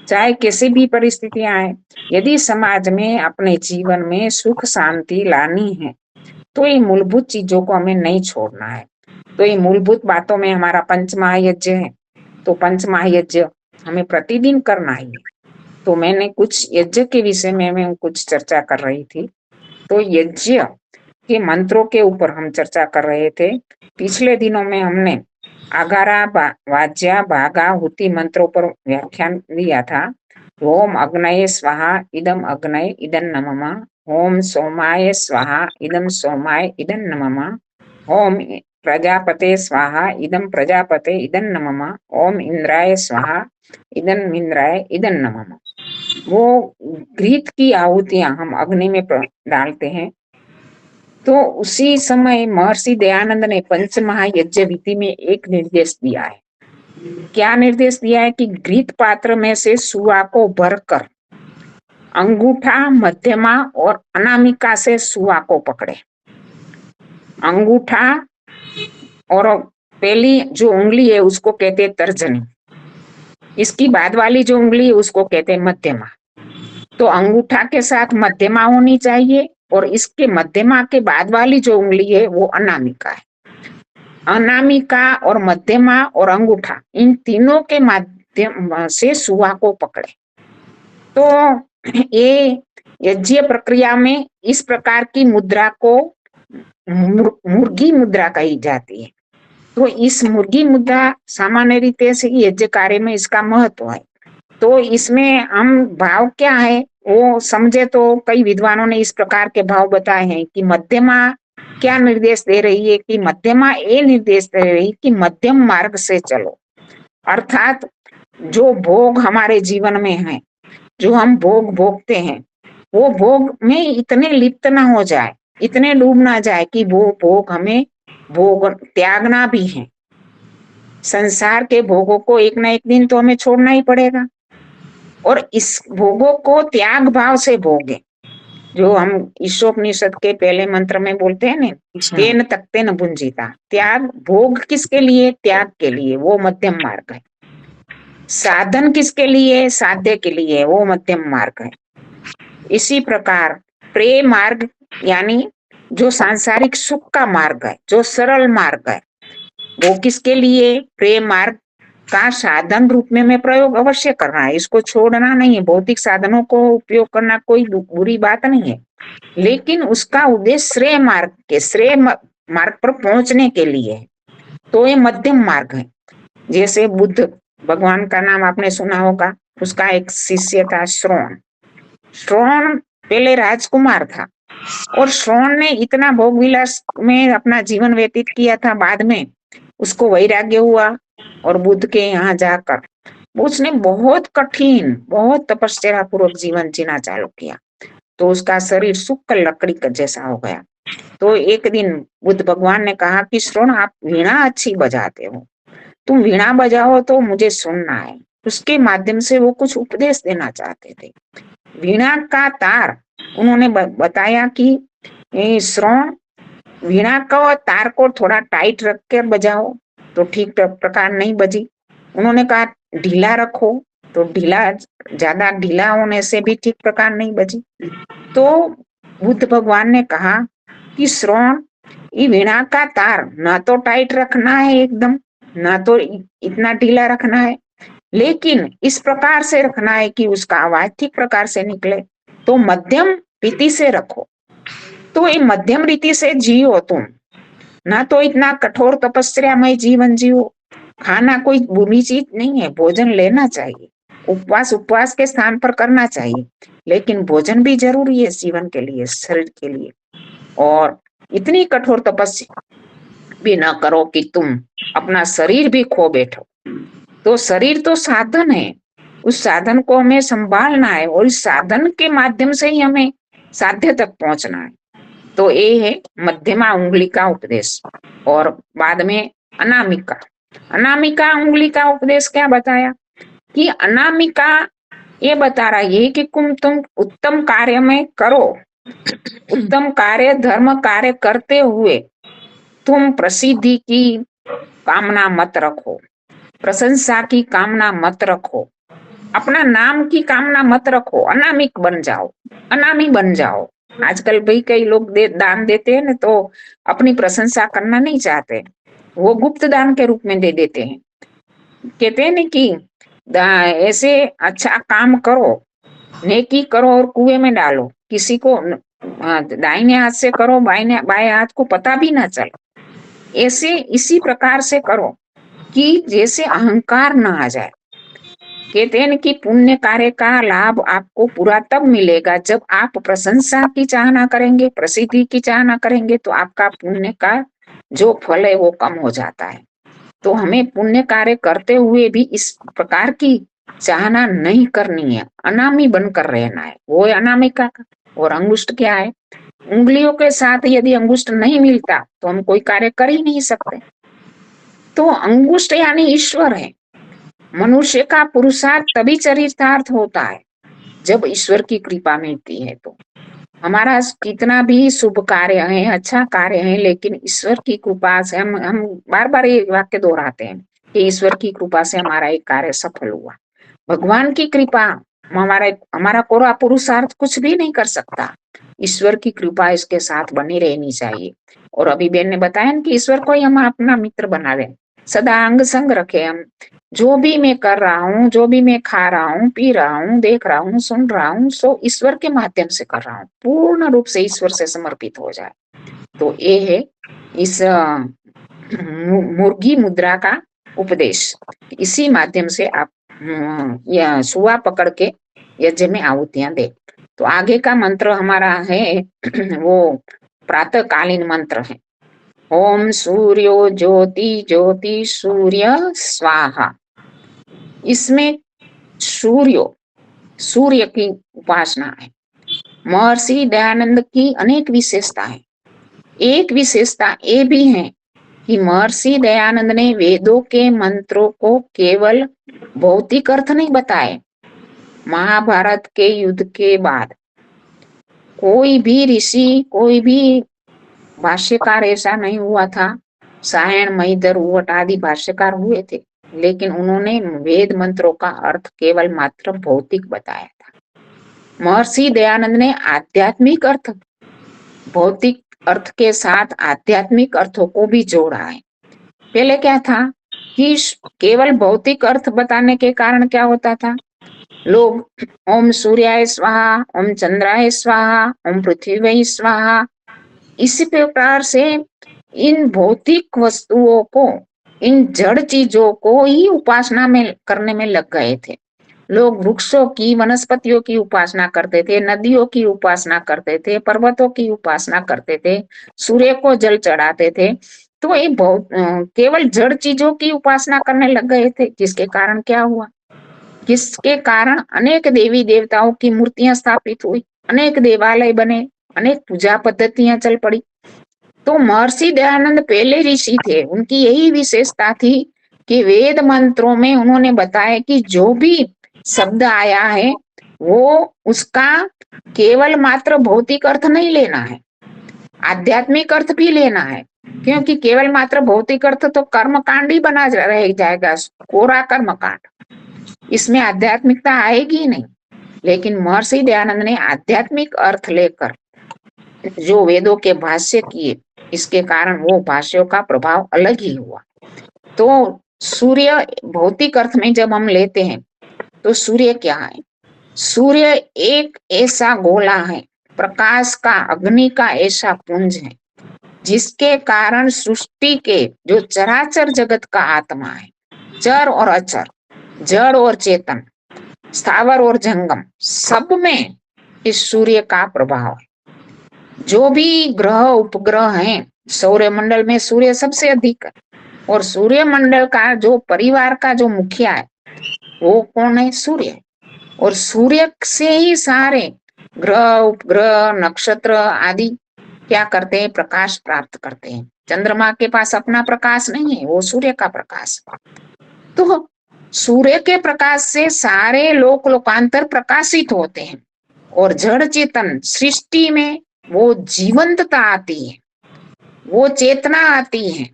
चाहे कैसी भी परिस्थितियां आए। यदि समाज में अपने जीवन में सुख शांति लानी है तो ये मूलभूत चीजों को हमें नहीं छोड़ना है। तो ये मूलभूत बातों में हमारा पंचमहायज्ञ है, तो पंचमहायज्ञ हमें प्रतिदिन करना ही है। तो मैंने कुछ यज्ञ के विषय में मैं कुछ चर्चा कर रही थी। तो यज्ञ के मंत्रों के ऊपर हम चर्चा कर रहे थे। पिछले दिनों में हमने आगारा, वाज्या, भागा, हुति मंत्रों पर व्याख्यान दिया था। ओम अग्नये स्वाहा इदम अग्नये इदं नमः, ओम सोमाय स्वाहा इदं सोमाय इदं नमः, ओम प्रजापते स्वाहा इदं प्रजापते इदं नमः, ओम इंद्राय स्वाहा इदं इंद्राय इदं नमः। वो घृत की आहुतियां हम अग्नि में डालते हैं। तो उसी समय महर्षि दयानंद ने पंचमहायज्ञ विधि में एक निर्देश दिया है। क्या निर्देश दिया है कि घृत पात्र में से सुआ को भरकर अंगूठा, मध्यमा और अनामिका से सुआ को पकड़े। अंगूठा और पहली जो उंगली है उसको कहते हैं तर्जनी, इसकी बाद वाली जो उंगली है उसको कहते हैं मध्यमा। तो अंगूठा के साथ मध्यमा होनी चाहिए और इसके मध्यमा के बाद वाली जो उंगली है वो अनामिका है। अनामिका और मध्यमा और अंगूठा, इन तीनों के माध्यम से सुआ को पकड़े। तो ये यज्ञ प्रक्रिया में इस प्रकार की मुद्रा को मुर्गी मुद्रा कही जाती है। तो इस मुर्गी मुद्रा सामान्य रीते से यज्ञ कार्य में इसका महत्व है। तो इसमें हम भाव क्या है वो समझे तो कई विद्वानों ने इस प्रकार के भाव बताए हैं कि मध्यमा क्या निर्देश दे रही है कि मध्यमा ये निर्देश दे रही है कि मध्यम मार्ग से चलो, अर्थात जो भोग हमारे जीवन में है, जो हम भोग भोगते हैं, वो भोग में इतने लिप्त ना हो जाए, इतने डूब ना जाए कि वो भोग हमें भोग त्यागना भी है। संसार के भोगों को एक ना एक दिन तो हमें छोड़ना ही पड़ेगा और इस भोगों को त्याग भाव से भोगे, जो हम ईशोपनिषद के पहले मंत्र में बोलते हैं ना, तेन तकते न भुंजीता। त्याग भोग किसके लिए? त्याग के लिए, वो मध्यम मार्ग है। साधन किसके लिए? साध्य के लिए, वो मध्यम मार्ग है। इसी प्रकार प्रेम मार्ग यानी जो सांसारिक सुख का मार्ग है, जो सरल मार्ग है, वो किसके लिए? प्रेम मार्ग का साधन रूप में मैं प्रयोग अवश्य करना है, इसको छोड़ना नहीं है। भौतिक साधनों को उपयोग करना कोई बुरी बात नहीं है, लेकिन उसका उद्देश्य श्रेय मार्ग पर पहुंचने के लिए है। तो ये मध्यम मार्ग है। जैसे बुद्ध भगवान का नाम आपने सुना होगा, उसका एक शिष्य था श्रोण। श्रोण पहले राजकुमार था, और श्रवण ने इतना भोग विलास में अपना जीवन व्यतीत किया था, बाद में उसको वैराग्य हुआ और बुद्ध के यहाँ जाकर उसने बहुत कठिन, बहुत तपस्या पूर्वक जीवन जीना चालू किया, तो उसका शरीर सूख लकड़ी का जैसा हो गया। तो एक दिन बुद्ध भगवान ने कहा कि श्रवण, आप वीणा अच्छी बजाते हो, तुम वीणा बजाओ तो मुझे सुनना है। उसके माध्यम से वो कुछ उपदेश देना चाहते थे। वीणा का तार उन्होंने बताया कि श्रवण, वीणा का तार को थोड़ा टाइट रख कर बजाओ तो ठीक प्रकार नहीं बजी। उन्होंने कहा ढीला रखो, तो ज्यादा ढीला होने से भी ठीक प्रकार नहीं बजी। तो बुद्ध भगवान ने कहा कि श्रवण, ये वीणा का तार ना तो टाइट रखना है एकदम, ना तो इतना ढीला रखना है, लेकिन इस प्रकार से रखना है कि उसका आवाज ठीक प्रकार से निकले। तो मध्यम रीति से रखो, तो ये मध्यम रीति से जियो तुम, ना तो इतना कठोर तपस्यामय जीवन जियो। खाना कोई बुरी चीज नहीं है, भोजन लेना चाहिए, उपवास के स्थान पर करना चाहिए, लेकिन भोजन भी जरूरी है जीवन के लिए, शरीर के लिए। और इतनी कठोर तपस्या भी ना करो कि तुम अपना शरीर भी खो बैठो। तो शरीर तो साधन है, उस साधन को हमें संभालना है और इस साधन के माध्यम से ही हमें साध्य तक पहुंचना है। तो ये है मध्यमा उंगली का उपदेश। और बाद में अनामिका उंगली का उपदेश क्या बताया कि अनामिका ये बता रहा है कि तुम उत्तम कार्य में करो, उत्तम कार्य धर्म कार्य करते हुए तुम प्रसिद्धि की कामना मत रखो, प्रशंसा की कामना मत रखो, अपना नाम की कामना मत रखो, अनामिक बन जाओ, अनामी बन जाओ। आजकल भाई कई लोग दान देते हैं ना, तो अपनी प्रशंसा करना नहीं चाहते, वो गुप्त दान के रूप में दे देते हैं। कहते हैं ना कि ऐसे अच्छा काम करो, नेकी करो और कुएं में डालो, किसी को दाहिने हाथ से करो, बाएं हाथ को पता भी ना चले। ऐसे इसी प्रकार से करो कि जैसे अहंकार ना आ जाए। कहते हैं कि पुण्य कार्य का लाभ आपको पूरा तब मिलेगा जब आप प्रशंसा की चाहना करेंगे, प्रसिद्धि की चाहना करेंगे, तो आपका पुण्य का जो फल है वो कम हो जाता है। तो हमें पुण्य कार्य करते हुए भी इस प्रकार की चाहना नहीं करनी है, अनामी बनकर रहना है, वो है अनामिका का। और अंगुष्ठ क्या है? उंगलियों के साथ यदि अंगुष्ठ नहीं मिलता तो हम कोई कार्य कर ही नहीं सकते। तो अंगुष्ठ यानी ईश्वर है। मनुष्य का पुरुषार्थ तभी चरितार्थ होता है जब ईश्वर की कृपा मिलती है। तो हमारा कितना भी शुभ कार्य है, अच्छा कार्य है, लेकिन ईश्वर की कृपा से हम बार बार ये वाक्य दोहराते हैं कि ईश्वर की कृपा से हमारा एक कार्य सफल हुआ। भगवान की कृपा हमारा कोरा पुरुषार्थ कुछ भी नहीं कर सकता, ईश्वर की कृपा इसके साथ बनी रहनी चाहिए। और अभी बहन ने बताया कि ईश्वर को ही हम अपना मित्र बना ले, सदा अंग संग रखे। हम जो भी मैं कर रहा हूँ, जो भी मैं खा रहा हूँ, पी रहा हूँ, देख रहा हूँ, सुन रहा हूँ, सो ईश्वर के माध्यम से कर रहा हूँ, पूर्ण रूप से ईश्वर से समर्पित हो जाए। तो ये है इस मुर्गी मुद्रा का उपदेश। इसी माध्यम से आप या सुआ पकड़ के यज्ञ में आहुतियां दे। तो आगे का मंत्र हमारा है वो प्रातःकालीन मंत्र है, ओम सूर्यो ज्योति ज्योति सूर्य स्वाहा। इसमें सूर्य की उपासना है। महर्षि दयानंद की अनेक विशेषता है। एक विशेषता ये भी है कि महर्षि दयानंद ने वेदों के मंत्रों को केवल भौतिक अर्थ नहीं बताए। महाभारत के युद्ध के बाद कोई भी ऋषि, कोई भी भाष्यकार ऐसा नहीं हुआ था। सायण, महिधर, उवट आदि भाष्यकार हुए थे, लेकिन उन्होंने वेद मंत्रों का अर्थ केवल मात्र भौतिक बताया था। महर्षि दयानंद ने आध्यात्मिक अर्थ, भौतिक अर्थ के साथ आध्यात्मिक अर्थों को भी जोड़ा है। पहले क्या था कि केवल भौतिक अर्थ बताने के कारण क्या होता था, लोग ओम सूर्याय स्वाहा, ओम चंद्राय स्वाहा, ओम पृथ्वी स्वाहा, इसी प्रकार से इन भौतिक वस्तुओं को, इन जड़ चीजों को ही उपासना में करने में लग गए थे। लोग वृक्षों की, वनस्पतियों की उपासना करते थे, नदियों की उपासना करते थे, पर्वतों की उपासना करते थे, सूर्य को जल चढ़ाते थे। तो ये बहुत केवल जड़ चीजों की उपासना करने लग गए थे, जिसके कारण क्या हुआ, जिसके कारण अनेक देवी देवताओं की मूर्तियां स्थापित हुई, अनेक देवालय बने, अनेक पूजा पद्धतियां चल पड़ी। तो महर्षि दयानंद पहले ऋषि थे, उनकी यही विशेषता थी कि वेद मंत्रों में उन्होंने बताया कि जो भी शब्द आया है वो उसका केवल मात्र भौतिक अर्थ नहीं लेना है, आध्यात्मिक अर्थ भी लेना है। क्योंकि केवल मात्र भौतिक अर्थ तो कर्म कांड ही बना रह जाएगा, कोरा कर्म कांड, इसमें आध्यात्मिकता आएगी नहीं। लेकिन महर्षि दयानंद ने आध्यात्मिक अर्थ लेकर जो वेदों के भाष्य किए, इसके कारण वो भाष्यों का प्रभाव अलग ही हुआ। तो सूर्य भौतिक अर्थ में जब हम लेते हैं तो सूर्य क्या है, सूर्य एक ऐसा गोला है, प्रकाश का, अग्नि का ऐसा पुंज है, जिसके कारण सृष्टि के जो चराचर जगत का आत्मा है, चर और अचर, जड़ और चेतन, स्थावर और जंगम, सब में इस सूर्य का प्रभाव है। जो भी ग्रह उपग्रह हैं, सौरमंडल में सूर्य सबसे अधिक है, और सूर्य मंडल का जो परिवार का जो मुखिया है वो कौन है, सूर्य। और सूर्य से ही सारे ग्रह उपग्रह नक्षत्र आदि क्या करते हैं, प्रकाश प्राप्त करते हैं। चंद्रमा के पास अपना प्रकाश नहीं है, वो सूर्य का प्रकाश। तो सूर्य के प्रकाश से सारे लोक लोकांतर प्रकाशित होते हैं, और जड़ चेतन सृष्टि में वो जीवंतता आती है, वो चेतना आती है।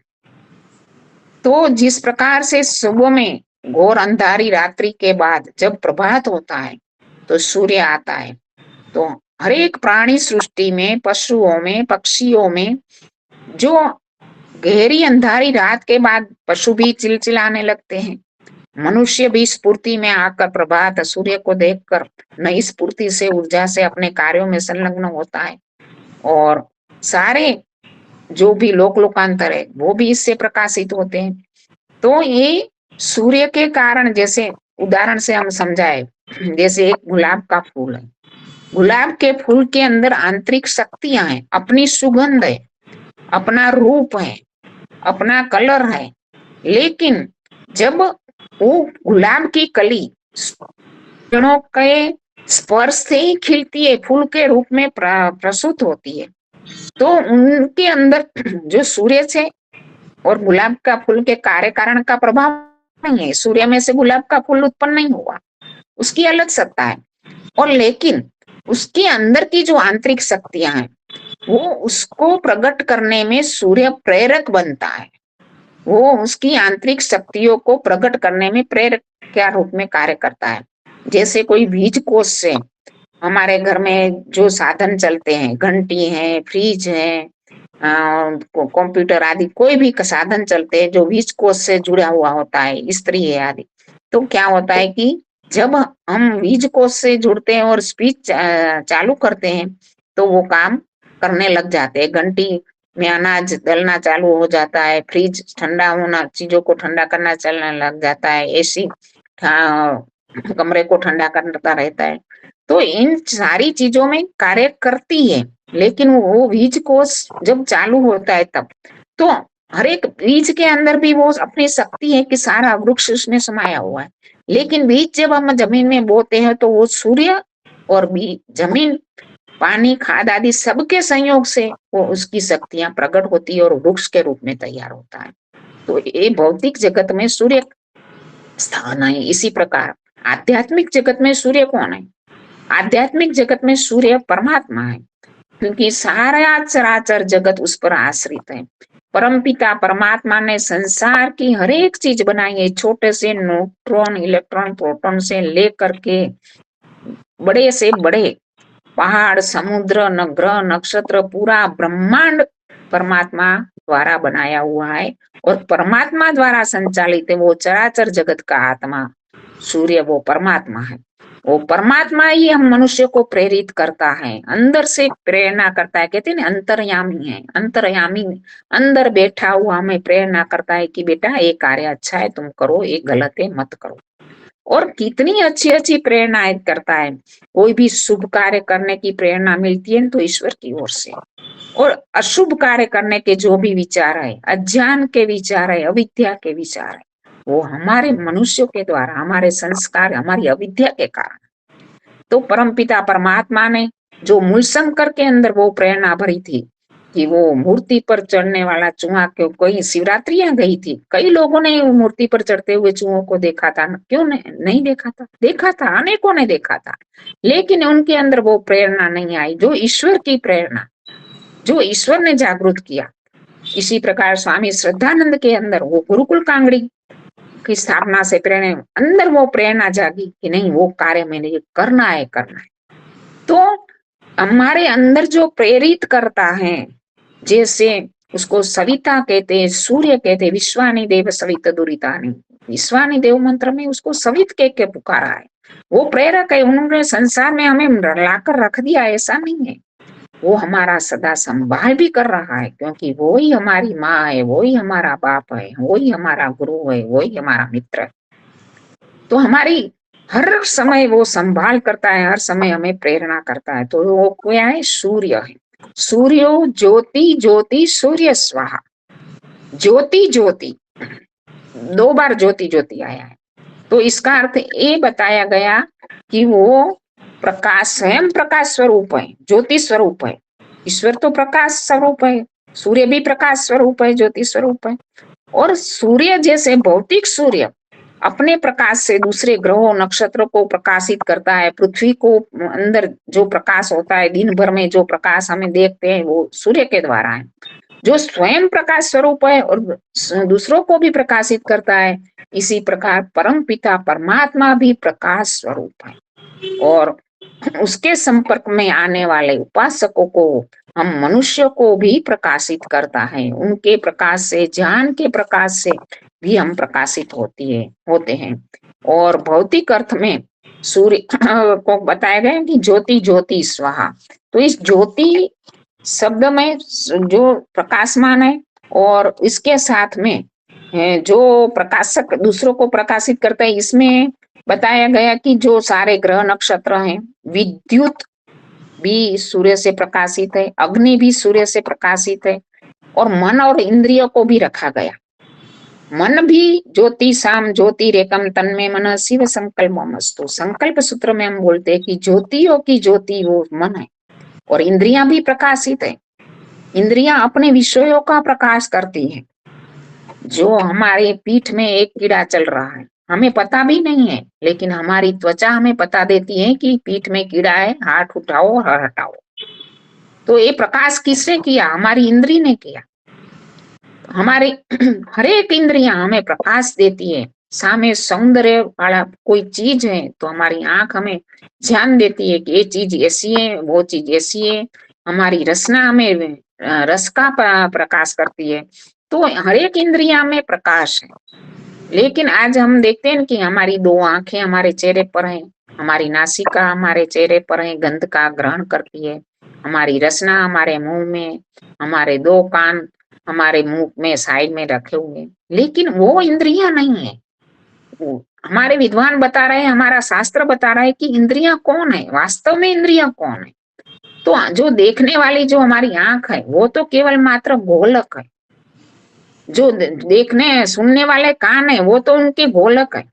तो जिस प्रकार से सुबह में घोर अंधारी रात्रि के बाद जब प्रभात होता है तो सूर्य आता है, तो हर एक प्राणी सृष्टि में, पशुओं में, पक्षियों में, जो गहरी अंधारी रात के बाद पशु भी चिलचिलाने लगते हैं, मनुष्य भी स्फूर्ति में आकर प्रभात सूर्य को देखकर नई स्फूर्ति से, ऊर्जा से अपने कार्यों में संलग्न होता है। और सारे जो भी लोक लोकांतर है वो भी इससे प्रकाशित होते हैं। तो ये सूर्य के कारण, जैसे उदाहरण से हम समझाए, जैसे एक गुलाब का फूल है, गुलाब के फूल के अंदर आंतरिक शक्तियां हैं, अपनी सुगंध है, अपना रूप है, अपना कलर है। लेकिन जब वो गुलाब की कली किरणों के स्पर्श से ही खिलती है, फूल के रूप में प्रसूत होती है, तो उनके अंदर जो सूर्य से और गुलाब का फूल के कार्य कारण का प्रभाव नहीं है। सूर्य में से गुलाब का फूल उत्पन्न नहीं हुआ, उसकी अलग सत्ता है। और लेकिन उसके अंदर की जो आंतरिक शक्तियां हैं वो उसको प्रकट करने में सूर्य प्रेरक बनता है, वो उसकी आंतरिक शक्तियों को प्रकट करने में प्रेरक के रूप में कार्य करता है। जैसे कोई बीज कोष से हमारे घर में जो साधन चलते हैं, घंटी है, फ्रिज है, कंप्यूटर आदि, कोई भी साधन चलते हैं जो बीज कोष से जुड़ा हुआ होता है, इस्त्री है आदि, तो क्या होता है कि जब हम बीज कोष से जुड़ते हैं और स्विच चालू करते हैं तो वो काम करने लग जाते हैं। घंटी में अनाज दलना चालू हो जाता है, फ्रिज ठंडा होना, चीजों को ठंडा करना चलने लग जाता है, एसी कमरे को ठंडा करता रहता है। तो इन सारी चीजों में कार्य करती है। लेकिन वो बीज कोष जब चालू होता है तब तो हर एक बीज के अंदर भी वो अपनी शक्ति है कि सारा वृक्ष उसमें समाया हुआ है। लेकिन बीज जब हम जमीन में बोते हैं तो वो सूर्य और बीज, जमीन, पानी, खाद आदि सबके संयोग से वो उसकी शक्तियां प्रकट होती है और वृक्ष के रूप में तैयार होता है। तो ये भौतिक जगत में सूर्य स्थान है। इसी प्रकार आध्यात्मिक जगत में सूर्य कौन है? आध्यात्मिक जगत में सूर्य परमात्मा है, क्योंकि सारा चराचर जगत उस पर आश्रित है। परमपिता परमात्मा ने संसार की हर एक चीज बनाई है, छोटे से न्यूट्रॉन, इलेक्ट्रॉन, प्रोटॉन से लेकर के बड़े से बड़े पहाड़, समुद्र, ग्रह, नक्षत्र, पूरा ब्रह्मांड परमात्मा द्वारा बनाया हुआ है और परमात्मा द्वारा संचालित है। वो चराचर जगत का आत्मा सूर्य वो परमात्मा है। वो परमात्मा ही हम मनुष्य को प्रेरित करता है, अंदर से प्रेरणा करता है। कहते हैं ना, अंतर्यामी है, अंतर्यामी अंदर बैठा हुआ हमें प्रेरणा करता है कि बेटा ये कार्य अच्छा है तुम करो, ये गलत है मत करो। और कितनी अच्छी अच्छी प्रेरणाएं करता है। कोई भी शुभ कार्य करने की प्रेरणा मिलती है तो ईश्वर की ओर से, और अशुभ कार्य करने के जो भी विचार है, अज्ञान के विचार है, अविद्या के विचार है, वो हमारे मनुष्यों के द्वारा, हमारे संस्कार, हमारी अविद्या के कारण। तो परमपिता परमात्मा ने जो मूलशंकर के अंदर वो प्रेरणा भरी थी कि वो मूर्ति पर चढ़ने वाला चूहा, क्यों कोई शिवरात्रियां गई थी, कई लोगों ने मूर्ति पर चढ़ते हुए चूहों को देखा था, क्यों नहीं देखा था? देखा था, अनेकों ने देखा था, लेकिन उनके अंदर वो प्रेरणा नहीं आई, जो ईश्वर की प्रेरणा, जो ईश्वर ने जागृत किया। इसी प्रकार स्वामी श्रद्धानंद के अंदर वो गुरुकुल कांगड़ी की स्थापना से प्रेरणा, अंदर वो प्रेरणा जागी कि नहीं, वो कार्य मैंने करना है। तो हमारे अंदर जो प्रेरित करता है, जैसे उसको सविता कहते हैं, सूर्य कहते हैं, विश्वानी देव सवित दुरितानी, विश्वानी देव मंत्र में उसको सवित कह के पुकारा है। वो प्रेरक है, उन्होंने संसार में हमें लाकर रख दिया, ऐसा नहीं है। वो हमारा सदा संभाल भी कर रहा है, क्योंकि वो ही हमारी माँ है, वो ही हमारा बाप है, वो ही हमारा गुरु है, वो ही हमारा मित्र है। तो हमारी हर समय वो संभाल करता है, हर समय हमें प्रेरणा करता है। तो वो क्या है? सूर्य है। सूर्यो ज्योति ज्योति सूर्य स्वाहा। ज्योति ज्योति, 2 बार ज्योति ज्योति आया है। तो इसका अर्थ ये बताया गया कि वो प्रकाश, स्वयं प्रकाश स्वरूप है, ज्योति स्वरूप है। ईश्वर तो प्रकाश स्वरूप है, सूर्य भी प्रकाश स्वरूप है, ज्योति स्वरूप है। और सूर्य जैसे भौतिक सूर्य अपने प्रकाश से दूसरे ग्रहों नक्षत्रों को प्रकाशित करता है, पृथ्वी को अंदर जो प्रकाश होता है, दिन भर में जो प्रकाश हमें देखते हैं, वो सूर्य के द्वारा है, जो स्वयं प्रकाश स्वरूप है और दूसरों को भी प्रकाशित करता है। इसी प्रकार परम पिता परमात्मा भी प्रकाश स्वरूप है, और उसके संपर्क में आने वाले उपासकों को, हम मनुष्य को भी प्रकाशित करता है। उनके प्रकाश से, ज्ञान के प्रकाश से भी हम प्रकाशित होते हैं। और भौतिक अर्थ में सूर्य को बताया गया कि ज्योति ज्योति स्वाहा। तो इस ज्योति शब्द में जो प्रकाशमान है, और इसके साथ में जो प्रकाशक दूसरों को प्रकाशित करता है, इसमें बताया गया कि जो सारे ग्रह नक्षत्र हैं, विद्युत भी सूर्य से प्रकाशित है, अग्नि भी सूर्य से प्रकाशित है, और मन और इंद्रियों को भी रखा गया। मन भी ज्योति शाम ज्योति रेकम तन्मे मन शिव संकल्पमस्तु। संकल्प सूत्र में हम बोलते हैं कि ज्योतियों की ज्योति वो मन है, और इंद्रियां भी प्रकाशित है। इंद्रियां अपने विषयों का प्रकाश करती हैं। जो हमारे पीठ में एक कीड़ा चल रहा है, हमें पता भी नहीं है, लेकिन हमारी त्वचा हमें बता देती है कि पीठ में कीड़ा है, हाथ उठाओ और हटाओ। तो ये प्रकाश किसने किया? हमारी इंद्री ने किया। हमारे हर एक इंद्रियां हमें प्रकाश देती है। सामने सौंदर्य वाला कोई चीज है तो हमारी आंख हमें ध्यान देती है कि ये चीज ऐसी है, वो चीज ऐसी है। हमारी रसना हमें रस का प्रकाश करती है। तो हर एक इंद्रिया में प्रकाश है। लेकिन आज हम देखते हैं कि हमारी 2 आंखें हमारे चेहरे पर हैं, हमारी नासिका हमारे चेहरे पर है, गंध का ग्रहण करती है, हमारी रसना हमारे मुंह में, हमारे 2 कान हमारे मुंह में साइड में रखे हुए, लेकिन वो इंद्रियां नहीं है। हमारे विद्वान बता रहे हैं, हमारा शास्त्र बता रहा है कि इंद्रियां कौन है, वास्तव में इंद्रियां कौन है। तो जो देखने वाली जो हमारी आंख है वो तो केवल मात्र गोलक है। जो देखने सुनने वाले कान है वो तो उनके गोलक है।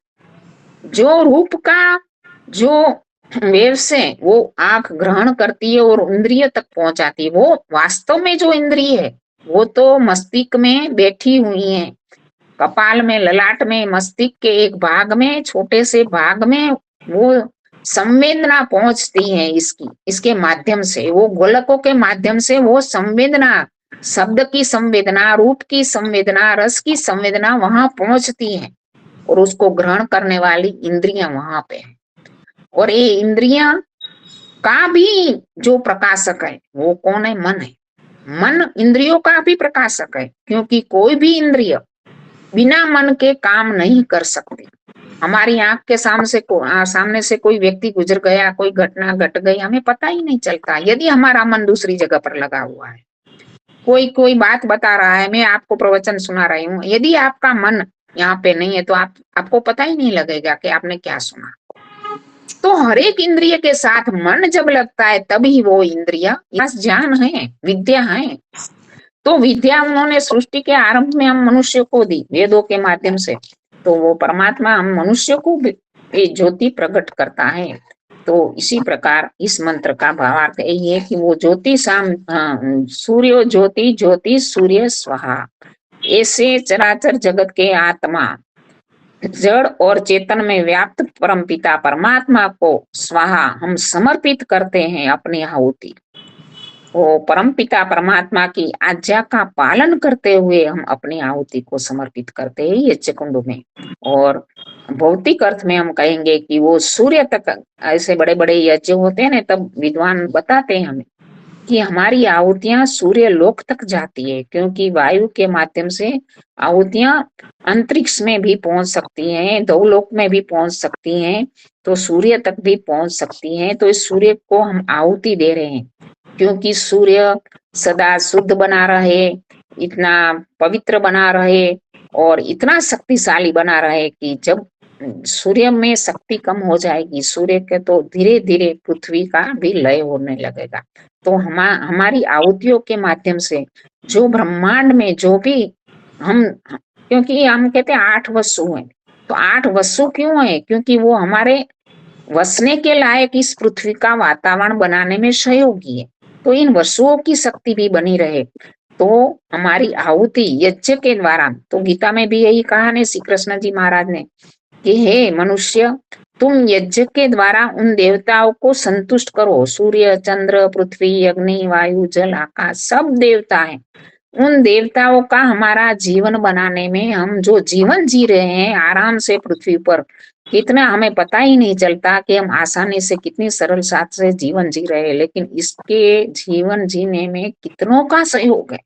जो रूप का जो वेव से वो आंख ग्रहण करती है और इंद्रिय तक पहुंचाती है, वो वास्तव में जो इंद्रिय है वो तो मस्तिष्क में बैठी हुई है। कपाल में, ललाट में, मस्तिष्क के एक भाग में, छोटे से भाग में वो संवेदना पहुंचती है। इसके माध्यम से, वो गोलकों के माध्यम से वो संवेदना, शब्द की संवेदना, रूप की संवेदना, रस की संवेदना वहां पहुंचती है, और उसको ग्रहण करने वाली इंद्रियां वहां पे है। और ये इंद्रियां का भी जो प्रकाशक है वो कौन है? मन है। मन इंद्रियों का भी प्रकाशक है, क्योंकि कोई भी इंद्रिय बिना मन के काम नहीं कर सकती। हमारी आंख के सामने से कोई व्यक्ति गुजर गया, कोई घटना घट गई, हमें पता ही नहीं चलता यदि हमारा मन दूसरी जगह पर लगा हुआ है। कोई बात बता रहा है, मैं आपको प्रवचन सुना रही हूँ, यदि आपका मन यहाँ पे नहीं है तो आपको पता ही नहीं लगेगा कि आपने क्या सुना। तो हर एक इंद्रिय के साथ मन जब लगता है तभी वो इंद्रिय ज्ञान है, विद्या है। तो विद्या उन्होंने सृष्टि के आरंभ में हम मनुष्य को दी वेदों के माध्यम से। तो वो परमात्मा हम मनुष्य को भी ज्योति प्रकट करता है। तो इसी प्रकार इस मंत्र का भावार्थ यही है कि वो ज्योति सूर्यो ज्योति ज्योति सूर्य स्वाहा, ऐसे चराचर जगत के आत्मा जड़ और चेतन में व्याप्त परमपिता परमात्मा को स्वाहा हम समर्पित करते हैं अपनी आहुति। वो परमपिता परमात्मा की आज्ञा का पालन करते हुए हम अपनी आहुति को समर्पित करते हैं यज्ञ कुंड में। और भौतिक अर्थ में हम कहेंगे कि वो सूर्य तक, ऐसे बड़े बड़े यज्ञ होते हैं ना, तब विद्वान बताते हैं हमें कि हमारी आहुतियां सूर्य लोक तक जाती है, क्योंकि वायु के माध्यम से आहुतियां अंतरिक्ष में भी पहुंच सकती हैं, दौलोक में भी पहुंच सकती हैं, तो सूर्य तक भी पहुंच सकती हैं। तो इस सूर्य को हम आहुति दे रहे हैं क्योंकि सूर्य सदा शुद्ध बना रहे, इतना पवित्र बना रहे और इतना शक्तिशाली बना रहे कि जब सूर्य में शक्ति कम हो जाएगी सूर्य के, तो धीरे धीरे पृथ्वी का भी लय होने लगेगा। तो हमारी आहुतियों के माध्यम से जो ब्रह्मांड में जो भी हम, क्योंकि हम कहते हैं 8 वसु हैं, तो 8 वसु क्यों है? क्योंकि वो हमारे वसने के लायक इस पृथ्वी का वातावरण बनाने में सहयोगी है। तो इन वसुओं की शक्ति भी बनी रहे, तो हमारी आहुति यज्ञ के द्वारा, तो गीता में भी यही कहा ने श्री कृष्ण जी महाराज ने कि हे मनुष्य, तुम यज्ञ के द्वारा उन देवताओं को संतुष्ट करो। सूर्य चंद्र पृथ्वी अग्नि वायु जल आकाश सब देवता हैं। उन देवताओं का हमारा जीवन बनाने में, हम जो जीवन जी रहे हैं आराम से पृथ्वी पर, कितना हमें पता ही नहीं चलता कि हम आसानी से कितनी सरल साथ से जीवन जी रहे हैं, लेकिन इसके जीवन जीने में कितनों का सहयोग है,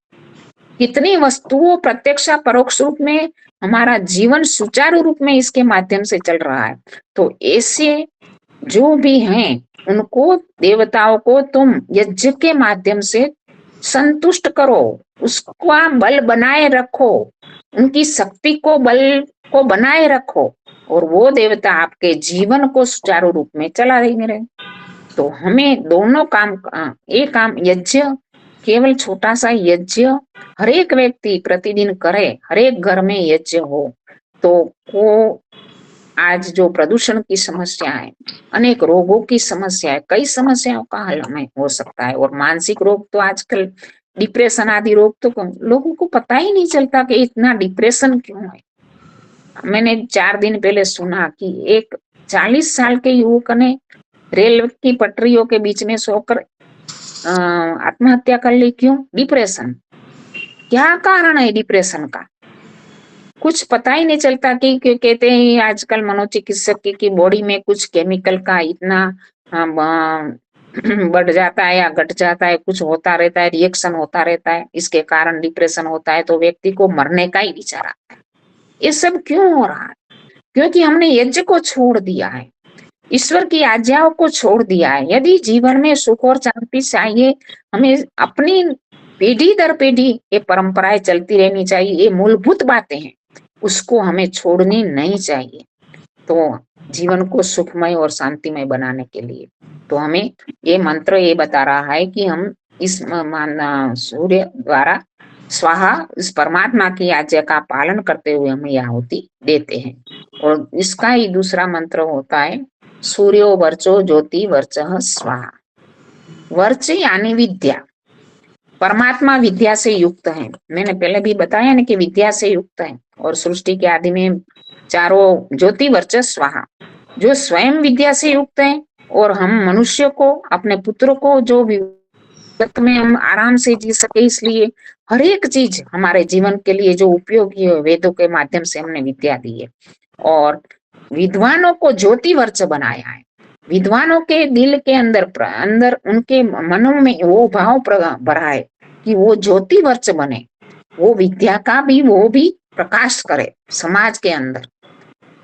कितनी वस्तुओं प्रत्यक्ष परोक्ष रूप में हमारा जीवन सुचारू रूप में इसके माध्यम से चल रहा है। तो ऐसे जो भी हैं उनको, देवताओं को तुम यज्ञ के माध्यम से संतुष्ट करो, उसका बल बनाए रखो, उनकी शक्ति को बल को बनाए रखो, और वो देवता आपके जीवन को सुचारू रूप में चला रहे। तो हमें दोनों काम, एक काम यज्ञ, केवल छोटा सा यज्ञ हर एक व्यक्ति प्रतिदिन करे, हर एक घर में यज्ञ हो, तो वो आज जो प्रदूषण की समस्या है, अनेक रोगों की समस्या है, कई समस्याओं का हल हमें हो सकता है। और मानसिक रोग तो आजकल डिप्रेशन आदि रोग तो लोगों को पता ही नहीं चलता कि इतना डिप्रेशन क्यों है। मैंने 4 दिन पहले सुना कि एक 40 साल के युवक ने रेल की पटरियों के बीच में सोकर आत्महत्या कर ली। क्यों? डिप्रेशन। क्या कारण है डिप्रेशन का? कुछ पता ही नहीं चलता कि कहते हैं आजकल मनोचिकित्सक की बॉडी में कुछ केमिकल का इतना बढ़ जाता है या घट जाता है, कुछ होता रहता है, रिएक्शन होता रहता है, इसके कारण डिप्रेशन होता है, तो व्यक्ति को मरने का ही विचार आता है। ये सब क्यों हो रहा है? क्योंकि हमने यज्ञ को छोड़ दिया है, ईश्वर की आज्ञाओं को छोड़ दिया है। यदि जीवन में सुख और शांति चाहिए, हमें अपनी पीढ़ी दर पीढ़ी ये परंपराएं चलती रहनी चाहिए, ये मूलभूत बातें हैं, उसको हमें छोड़नी नहीं चाहिए। तो जीवन को सुखमय और शांतिमय बनाने के लिए तो हमें ये मंत्र ये बता रहा है कि हम इस सूर्य द्वारा स्वाहा, इस परमात्मा की आज्ञा का पालन करते हुए हम यह आहुति देते हैं। और इसका ही दूसरा मंत्र होता है सूर्यो वर्चो ज्योति वर्चः स्वाहा। वर्च यानी विद्या, परमात्मा विद्या से युक्त है। मैंने पहले भी बताया ना कि विद्या से युक्त है, और सृष्टि के आदि में चारों ज्योति वर्चः स्वाहा, जो स्वयं विद्या से युक्त है। और हम मनुष्य को, अपने पुत्र को, जो भी में हम आराम से जी सके, इसलिए हर एक चीज हमारे जीवन के लिए जो उपयोगी है, वेदों के माध्यम से हमने विद्या दी है। और विद्वानों को ज्योति वर्च बनाया है। विद्वानों के दिल के अंदर उनके मनों में वो भाव बढ़ाए कि वो ज्योति वर्च बने, वो विद्या का भी वो भी प्रकाश करे समाज के अंदर।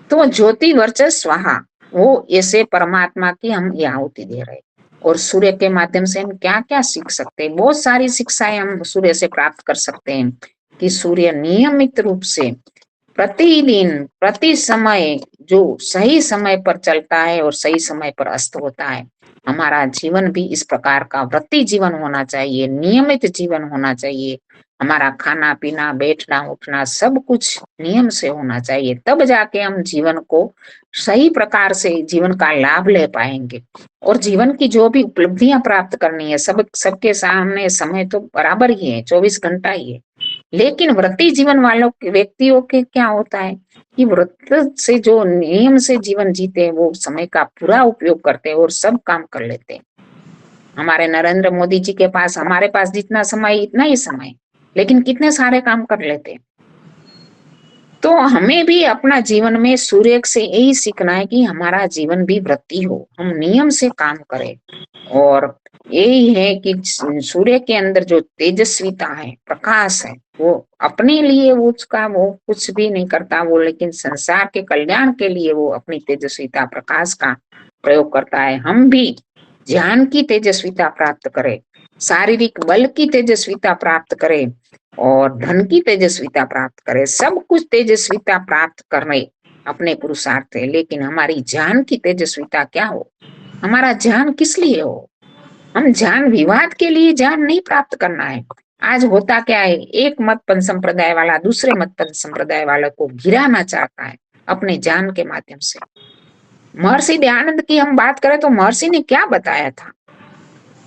तो ज्योति वर्च स्वाहा, वो ऐसे परमात्मा की हम आहुति दे रहे। और सूर्य के माध्यम से हम क्या क्या सीख सकते हैं? बहुत सारी शिक्षाएं हम सूर्य से प्राप्त कर सकते हैं कि सूर्य नियमित रूप से प्रतिदिन प्रति समय जो सही समय पर चलता है और सही समय पर अस्त होता है, हमारा जीवन भी इस प्रकार का वृत्ति जीवन होना चाहिए, नियमित जीवन होना चाहिए। हमारा खाना पीना बैठना उठना सब कुछ नियम से होना चाहिए, तब जाके हम जीवन को सही प्रकार से जीवन का लाभ ले पाएंगे। और जीवन की जो भी उपलब्धियां प्राप्त करनी है, सबके सामने समय तो बराबर ही है, 24 घंटा ही है। लेकिन व्रती जीवन वालों के व्यक्तियों के क्या होता है कि व्रत से जो नियम से जीवन जीते हैं वो समय का पूरा उपयोग करते हैं और सब काम कर लेते हैं। हमारे नरेंद्र मोदी जी के पास, हमारे पास जितना समय इतना ही समय, लेकिन कितने सारे काम कर लेते हैं। तो हमें भी अपना जीवन में सूर्य से यही सीखना है कि हमारा जीवन भी वृत्ति हो, हम नियम से काम करें। और यही है कि सूर्य के अंदर जो तेजस्विता है, प्रकाश है, वो अपने लिए उसका वो कुछ भी नहीं करता वो, लेकिन संसार के कल्याण के लिए वो अपनी तेजस्विता प्रकाश का प्रयोग करता है। हम भी ज्ञान की तेजस्विता प्राप्त करें, शारीरिक बल की तेजस्विता प्राप्त करें और धन की तेजस्विता प्राप्त करें, सब कुछ तेजस्विता प्राप्त करने अपने पुरुषार्थ है। लेकिन हमारी ज्ञान की तेजस्विता क्या हो, हमारा ज्ञान किस लिए हो? हम ज्ञान विवाद के लिए ज्ञान नहीं प्राप्त करना है। आज होता क्या है, एक मतपन संप्रदाय वाला दूसरे मतपन संप्रदाय वाले को गिराना चाहता है अपने ज्ञान के माध्यम से। महर्षि दयानंद की हम बात करें तो महर्षि ने क्या बताया था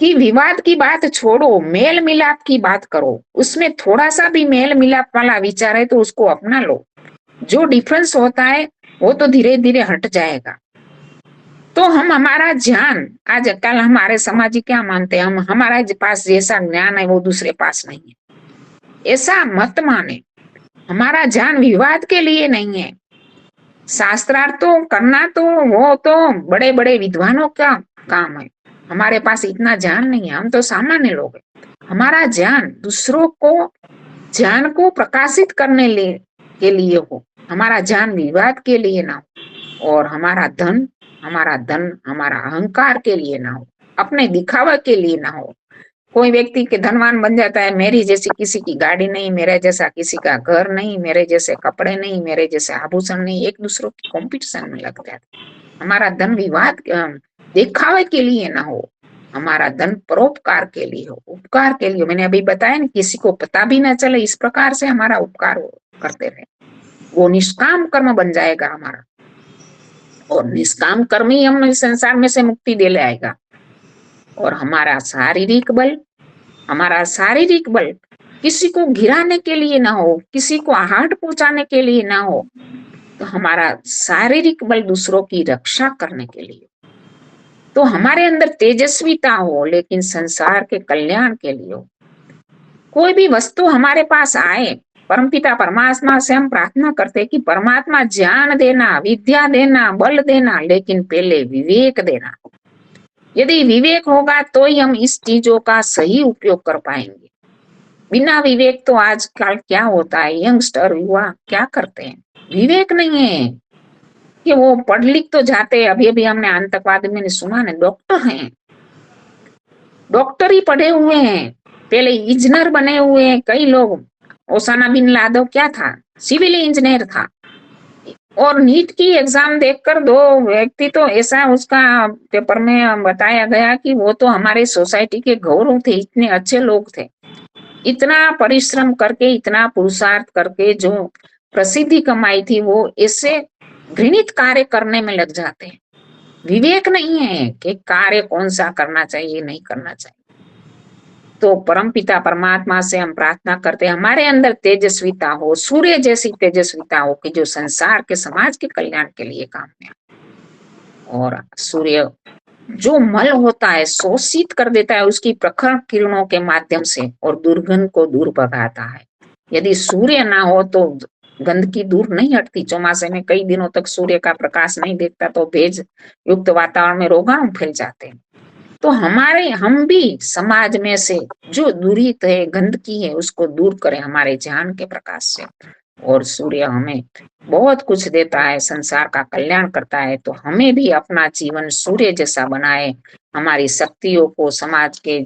कि विवाद की बात छोड़ो, मेल मिलाप की बात करो। उसमें थोड़ा सा भी मेल मिलाप वाला विचार है तो उसको अपना लो, जो डिफरेंस होता है वो तो धीरे धीरे हट जाएगा। तो हम हमारा ज्ञान, आज कल हमारे समाजी क्या मानते हैं, हम हमारे पास जैसा ज्ञान है वो दूसरे पास नहीं है, ऐसा मत माने। हमारा ज्ञान विवाद के लिए नहीं है। शास्त्रार्थ तो करना तो वो तो बड़े बड़े विद्वानों का काम है, हमारे पास इतना ज्ञान नहीं है, हम तो सामान्य लोग हैं। हमारा ज्ञान दूसरों को ज्ञान को प्रकाशित करने के लिए हो, हमारा ज्ञान विवाद के लिए ना हो। और हमारा धन हमारा अहंकार के लिए ना हो, अपने दिखावा के लिए ना हो। कोई व्यक्ति के धनवान बन जाता है, मेरी जैसी किसी की गाड़ी नहीं, मेरे जैसा किसी का घर नहीं, मेरे जैसे कपड़े नहीं, मेरे जैसे आभूषण नहीं, एक दूसरों की कंपटीशन में लग जाता है। हमारा धन विवाद दिखावे के लिए ना हो, हमारा धन परोपकार के लिए हो, उपकार के लिए। मैंने अभी बताया ना, किसी को पता भी ना चले, इस प्रकार से हमारा उपकार करते रहे, वो निष्काम कर्म बन जाएगा हमारा। और निष्काम कर्म ही हम इस संसार में से मुक्ति दे ले आएगा। और हमारा शारीरिक बल किसी को गिराने के लिए ना हो, किसी को आहट पहुंचाने के लिए ना हो, तो हमारा शारीरिक बल दूसरों की रक्षा करने के लिए। तो हमारे अंदर तेजस्विता हो, लेकिन संसार के कल्याण के लिए हो। कोई भी वस्तु हमारे पास आए, परमपिता परमात्मा से हम प्रार्थना करते कि परमात्मा ज्ञान देना, विद्या देना, बल देना, लेकिन पहले विवेक देना। यदि विवेक होगा तो ही हम इस चीजों का सही उपयोग कर पाएंगे। बिना विवेक तो आजकल क्या होता है, यंगस्टर युवा क्या करते हैं, विवेक नहीं है कि वो पढ़ लिख तो जाते हैं। अभी हमने आतंकवाद में सुना ना, डॉक्टर हैं, डॉक्टर ही पढ़े हुए हैं, पहले इंजीनियर बने हुए हैं कई लोग। ओसामा बिन लादेन क्या था, सिविल इंजीनियर था। और नीट की एग्जाम देखकर दो व्यक्ति तो ऐसा उसका पेपर में बताया गया कि वो तो हमारे सोसाइटी के गौरव थे, इतने अच्छे लोग थे। इतना परिश्रम करके, इतना पुरुषार्थ करके जो प्रसिद्धि कमाई थी, वो ऐसे घृणित कार्य करने में लग जाते हैं। विवेक नहीं है कि कार्य कौन सा करना चाहिए, नहीं करना चाहिए। तो परमपिता परमात्मा से हम प्रार्थना करते हैं हमारे अंदर तेजस्विता हो, सूर्य जैसी तेजस्विता हो कि जो संसार के समाज के कल्याण के लिए काम में। और सूर्य जो मल होता है शोषित कर देता है उसकी प्रखर किरणों के माध्यम से, और दुर्गंध को दूर भगाता है। यदि सूर्य ना हो तो गंदगी दूर नहीं हटती। चौमासे में कई दिनों तक सूर्य का प्रकाश नहीं देखता तो भेज युक्त वातावरण में रोगाणु फैल जाते हैं। तो हम भी समाज में से जो दूरित है, गंदगी है, उसको दूर करें हमारे ज्ञान के प्रकाश से। और सूर्य हमें बहुत कुछ देता है, संसार का कल्याण करता है। तो हमें भी अपना जीवन सूर्य जैसा बनाए, हमारी शक्तियों को समाज के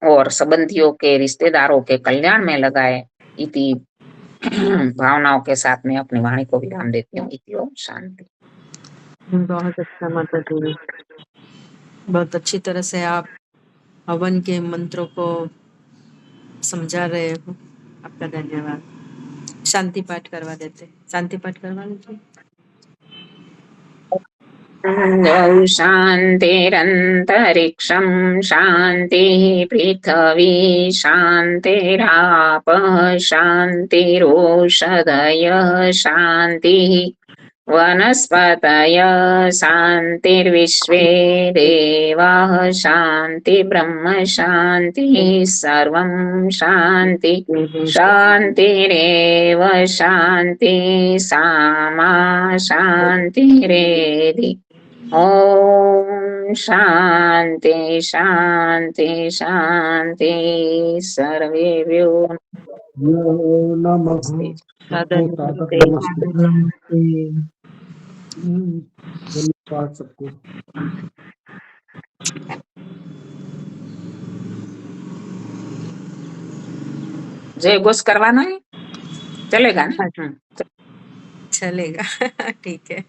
और संबंधियों के, रिश्तेदारों के कल्याण में लगाए। इति भावनाओं के साथ में अपनी वाणी को विराम देती हूँ। इति ओम शांति। बहुत अच्छा माता जी, बहुत अच्छी तरह से आप हवन के मंत्रों को समझा रहे हो। आपका धन्यवाद। शांति पाठ करवा देते, शांति पाठ करवा दीजिए। द्यौ शान्तिरन्तरिक्षं शान्तिः पृथिवी शान्तिरापः शान्तिरोषधयः शान्तिः वनस्पतयः शान्तिर्विश्वे देवाः शान्ति ब्रह्म शान्तिः सर्वं शान्ति शान्तिरेव शान्ति सामा शान्तिरेधि। ओम शांति शांति शांति सर्वेभ्यो नमः नमस्ते। सबको सादर नमस्ते। धन्यवाद सबको। जय घोष करवाना है, चलेगा ना? चलेगा। ठीक है।